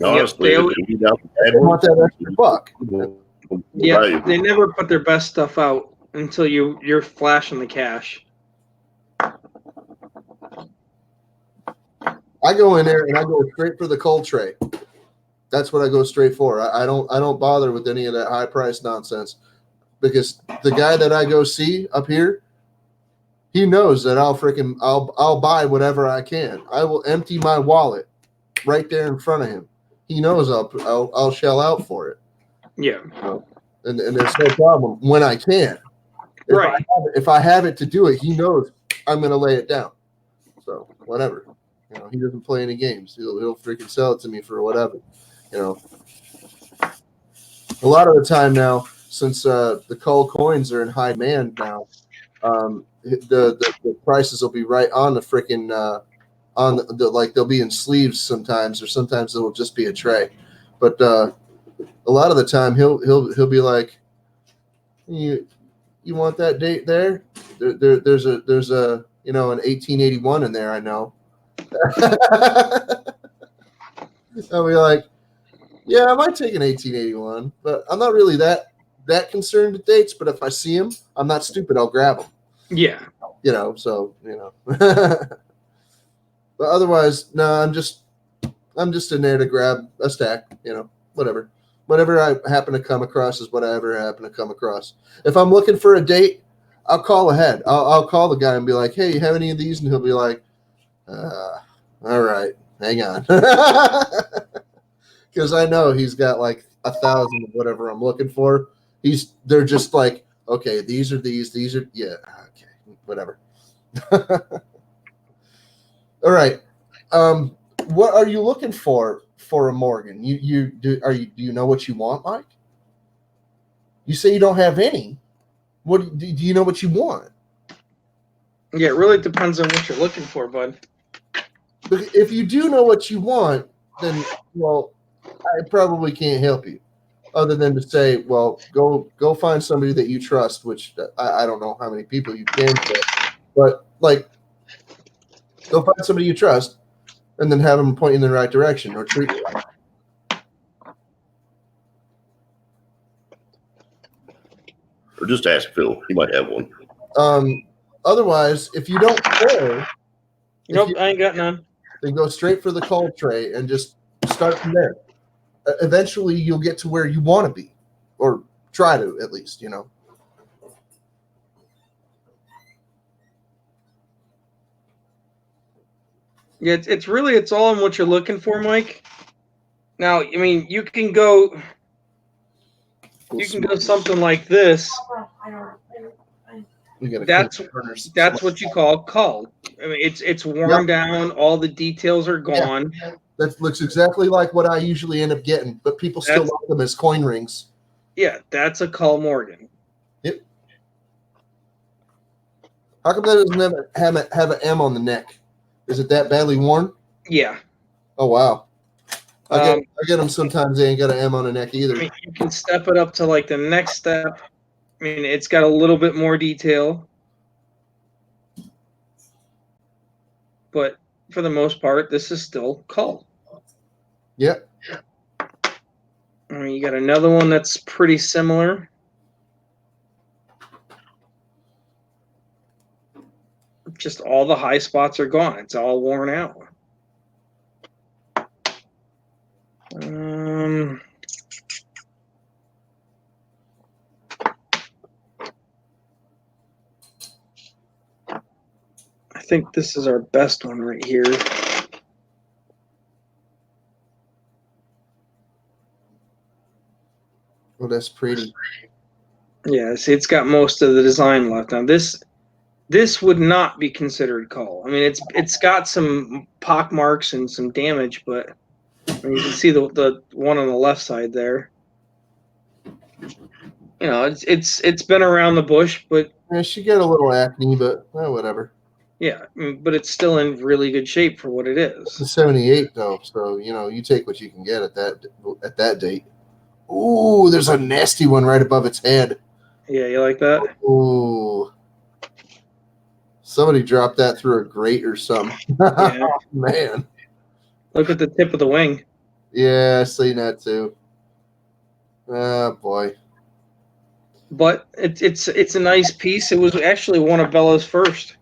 Honestly, they if always- you got the bad They want ones, that extra buck. Yeah, valuable. they never put their best stuff out until you're flashing the cash. I go in there and I go straight for the coal tray. That's what I go straight for. I don't bother with any of that high price nonsense, because the guy that I go see up here, he knows that I'll buy whatever I can. I will empty my wallet right there in front of him. He knows I'll shell out for it, Yeah, and there's no problem when I can. right. If I have it to do it, he knows I'm going to lay it down. So whatever, he doesn't play any games. He'll freaking sell it to me for whatever. A lot of the time now, since the coal coins are in high demand now, the prices will be right on the freaking on the like they'll be in sleeves sometimes, or sometimes it'll just be a tray. But a lot of the time he'll be like, you want that date there? There's a an 1881 in there, I know. I'll be like, yeah, I might take an 1881, but I'm not really that concerned with dates. But if I see them, I'm not stupid. I'll grab them. Yeah, But otherwise, no, I'm just in there to grab a stack. Whatever I happen to come across is what I ever happen to come across. If I'm looking for a date, I'll call ahead. I'll call the guy and be like, hey, you have any of these? And he'll be like, all right, hang on. Because I know he's got like 1,000 of whatever I'm looking for. They're just like, okay, these are, yeah, okay, whatever. All right. What are you looking for a Morgan? Do you know what you want, Mike? You say you don't have any. What do you know what you want? yeah. It really depends on what you're looking for, bud. But if you do know what you want, then I probably can't help you, other than to say, well, go find somebody that you trust, which I don't know how many people you can get, but like, go find somebody you trust, and then have them point you in the right direction or treat you right. Or just ask Phil. He might have one. Otherwise, if you don't care, Nope, I ain't got none. then go straight for the cold tray and just start from there. Eventually, you'll get to where you want to be, or try to, at least. Yeah, It's all in what you're looking for, Mike. Now, I mean, you can go something like this. That's what you call cull. I mean, it's worn down. All the details are gone. Yeah. That looks exactly like what I usually end up getting, but people still like them as coin rings. Yeah, that's a Cull Morgan. Yep. How come that doesn't have an M on the neck? Is it that badly worn? Yeah. Oh wow. I get them sometimes. They ain't got an M on the neck either. I mean, you can step it up to like the next step. I mean, it's got a little bit more detail, but for the most part, this is still Cull. Yep. I mean, you got another one that's pretty similar. Just all the high spots are gone. It's all worn out. I think this is our best one right here. Oh, that's pretty. Yeah, see, it's got most of the design left on this. This would not be considered Cull. I mean, it's got some pock marks and some damage, but I mean, you can see the one on the left side there. You know, it's been around the bush, but Yeah, she got a little acne, but whatever. yeah, but it's still in really good shape for what it It's a is. 78 though, so you take what you can get at that date. Ooh, there's a nasty one right above its head. Yeah, you like that? Ooh. Somebody dropped that through a grate or something. Yeah. Man. Look at the tip of the wing. Yeah, I seen that too. Oh boy. But it's a nice piece. It was actually one of Bella's first.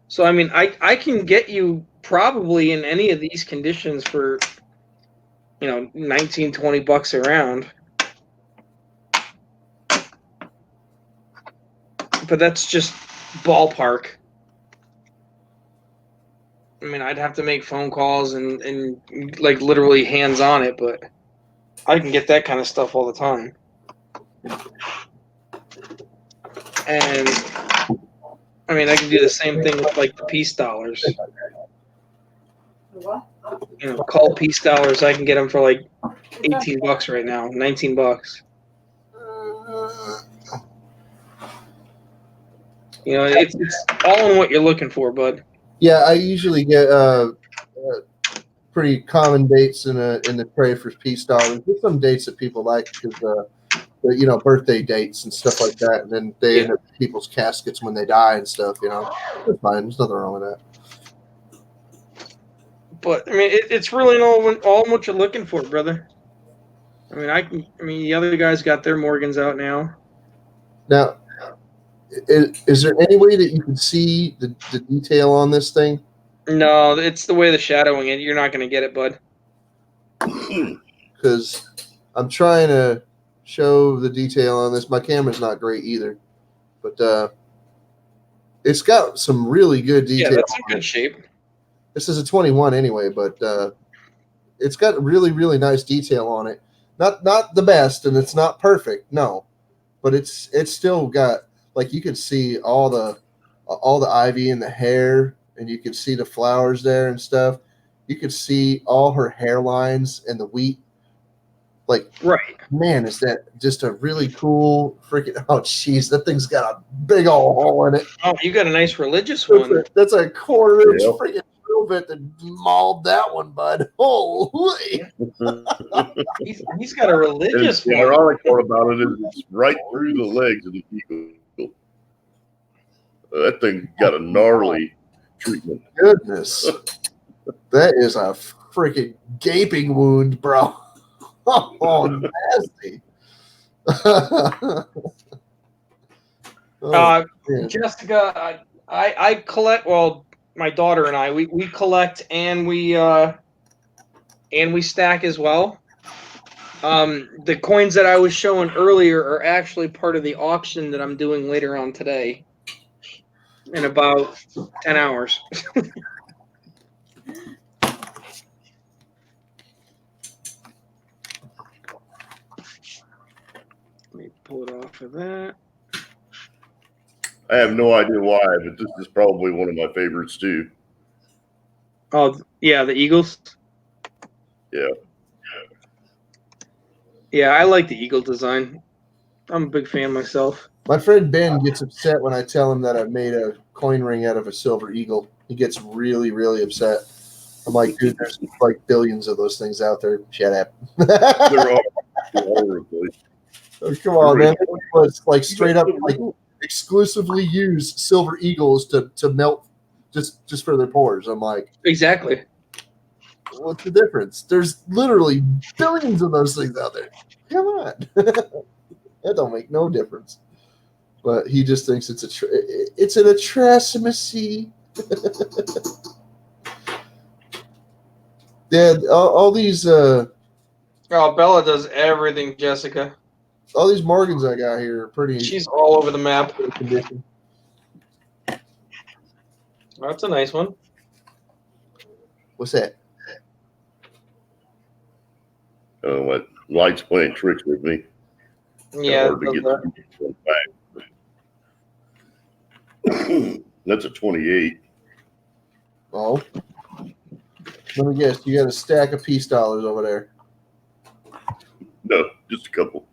So I mean, I can get you probably in any of these conditions for 19, 20 bucks around. But that's just ballpark. I mean, I'd have to make phone calls and like literally hands on it, but I can get that kind of stuff all the time. And I mean, I can do the same thing with like the peace dollars. What? Call peace dollars. I can get them for like 18 bucks right now, 19 bucks. It's all in what you're looking for, bud. Yeah, I usually get pretty common dates in the tray for peace dollars. There's some dates that people like because birthday dates and stuff like that, and then they end up in people's caskets when they die and stuff. It's fine. There's nothing wrong with that. But I mean, it's really all what you're looking for, brother. I mean, the other guys got their Morgans out now. Now, is there any way that you can see the detail on this thing? No, it's the way the shadowing it. You're not going to get it, bud. Because I'm trying to show the detail on this. My camera's not great either, but it's got some really good detail. Yeah, that's in good shape. This is a 21 anyway, but it's got really, really nice detail on it. Not the best, and it's not perfect, no, but it's still got, like, you can see all the ivy in the hair, and you can see the flowers there and stuff. You can see all her hairlines and the wheat. Like, right, man, is that just a really cool freaking? Oh, jeez, that thing's got a big old hole in it. Oh, you got a nice religious one. That's a quarter-inch Yep. freaking drill bit that mauled that one, bud. Holy! He's got a religious The one. ironic part about it is it's right through the legs of the eagle. That thing got a gnarly treatment. Goodness, that is a freaking gaping wound, bro. Oh, nasty. Oh, man. Jessica, I collect. Well, my daughter and I, we collect and we stack as well. The coins that I was showing earlier are actually part of the auction that I'm doing later on today, in about 10 hours. Let me pull it off of that. I have no idea why, but this is probably one of my favorites too. Oh, yeah, the Eagles. Yeah. Yeah, I like the Eagle design. I'm a big fan myself. My friend Ben gets upset when I tell him that I've made a coin ring out of a silver eagle. He gets really, really upset. I'm like, dude, there's like billions of those things out there. Shut up. They're all over the place. Oh, come on, man. It's like straight up, like, exclusively use silver eagles to melt just for their pores. I'm like, Exactly. what's the difference? There's literally billions of those things out there. Come on. That don't make no difference. But he just thinks it's an atrocimacy. Yeah, all these Oh, Bella does everything, Jessica. all these Morgans I got here are pretty She's all over the map. good condition. That's a nice one. What's that? Oh, what light's playing tricks with me. Yeah, Hard to get this one back. That's a 28. Oh. Let me guess, you got a stack of peace dollars over there. No, just a couple.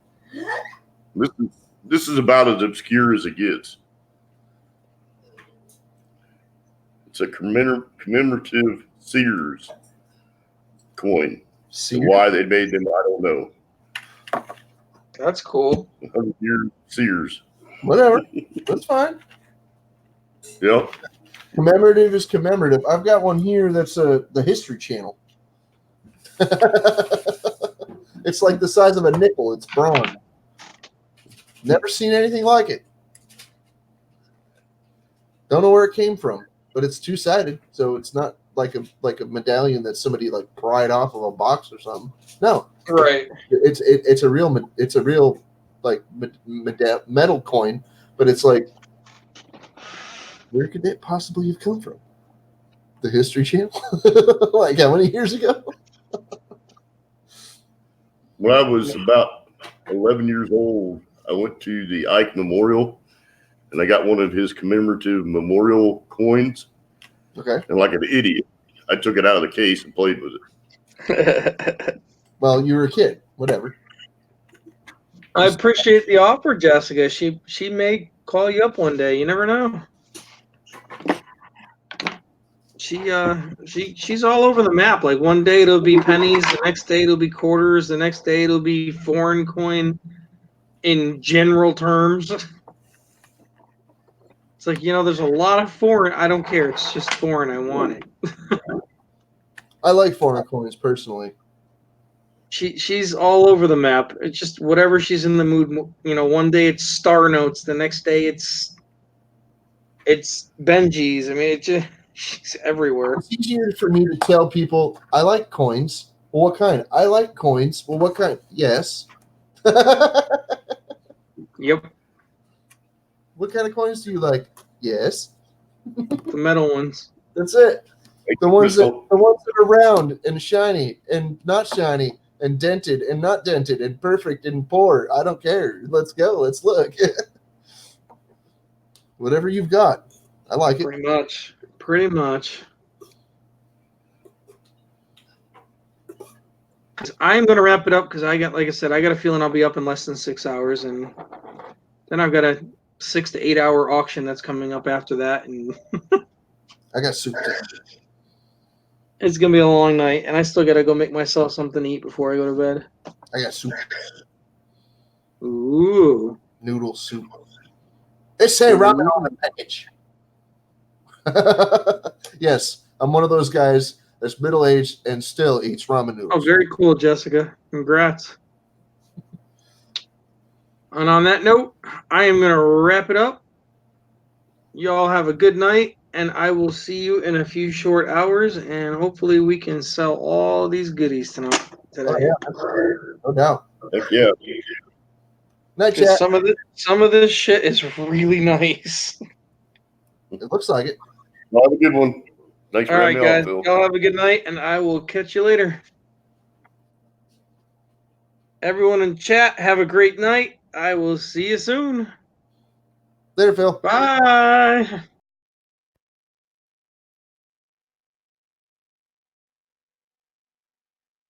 This is about as obscure as it gets. It's a commemorative Sears coin. See, Why they made them, I don't know. That's cool. 100-year Sears. whatever. That's fine. Yep. Commemorative is commemorative. I've got one here that's the History Channel. It's like the size of a nickel. It's bronze. Never seen anything like it. Don't know where it came from, but it's two-sided, so it's not like a medallion that somebody like pried off of a box or something. No, Right. it's a real like metal coin, but it's like, where could that possibly have come from? The History Channel? Like how many years ago? When I was about 11 years old, I went to the Ike Memorial, and I got one of his commemorative memorial coins. Okay. And like an idiot, I took it out of the case and played with it. Well, you were a kid. Whatever. I appreciate the offer, Jessica. She may call you up one day. You never know. She's all over the map. Like one day it'll be pennies, the next day it'll be quarters, the next day it'll be foreign coin in general terms. It's like, there's a lot of foreign. I don't care. It's just foreign. I want it. I like foreign coins personally. She's all over the map. It's just whatever she's in the mood. One day it's Star Notes, the next day it's Benji's. I mean, she's everywhere. It's easier for me to tell people I like coins. Well, what kind? I like coins. Well, what kind? Yes. Yep, What kind of coins do you like? Yes. the metal ones. That's it. The ones that are round and shiny and not shiny and dented and not dented and perfect and poor. I don't care. Let's go. Let's look. Whatever you've got. I like it. Pretty much. I'm going to wrap it up because like I said, I got a feeling I'll be up in less than 6 hours, and then I've got a 6 to 8 hour auction that's coming up after that, and I got soup. it's going to be a long night, and I still got to go make myself something to eat before I go to bed. I got soup. Ooh. Noodle soup. They say ramen on the package. Yes, I'm one of those guys that's middle-aged and still eats ramen noodles. Oh, very cool, Jessica. Congrats. And on that note, I am going to wrap it up. Y'all have a good night, and I will see you in a few short hours, and hopefully we can sell all these goodies today. Oh, yeah. No doubt. Heck yeah. Night, 'Cause chat. some of this shit is really nice. It looks like it. Well, have a good one. Thanks for All having right, me on, guys. Phil. Y'all have a good night, and I will catch you later. Everyone in chat, have a great night. I will see you soon. Later, Phil. Bye.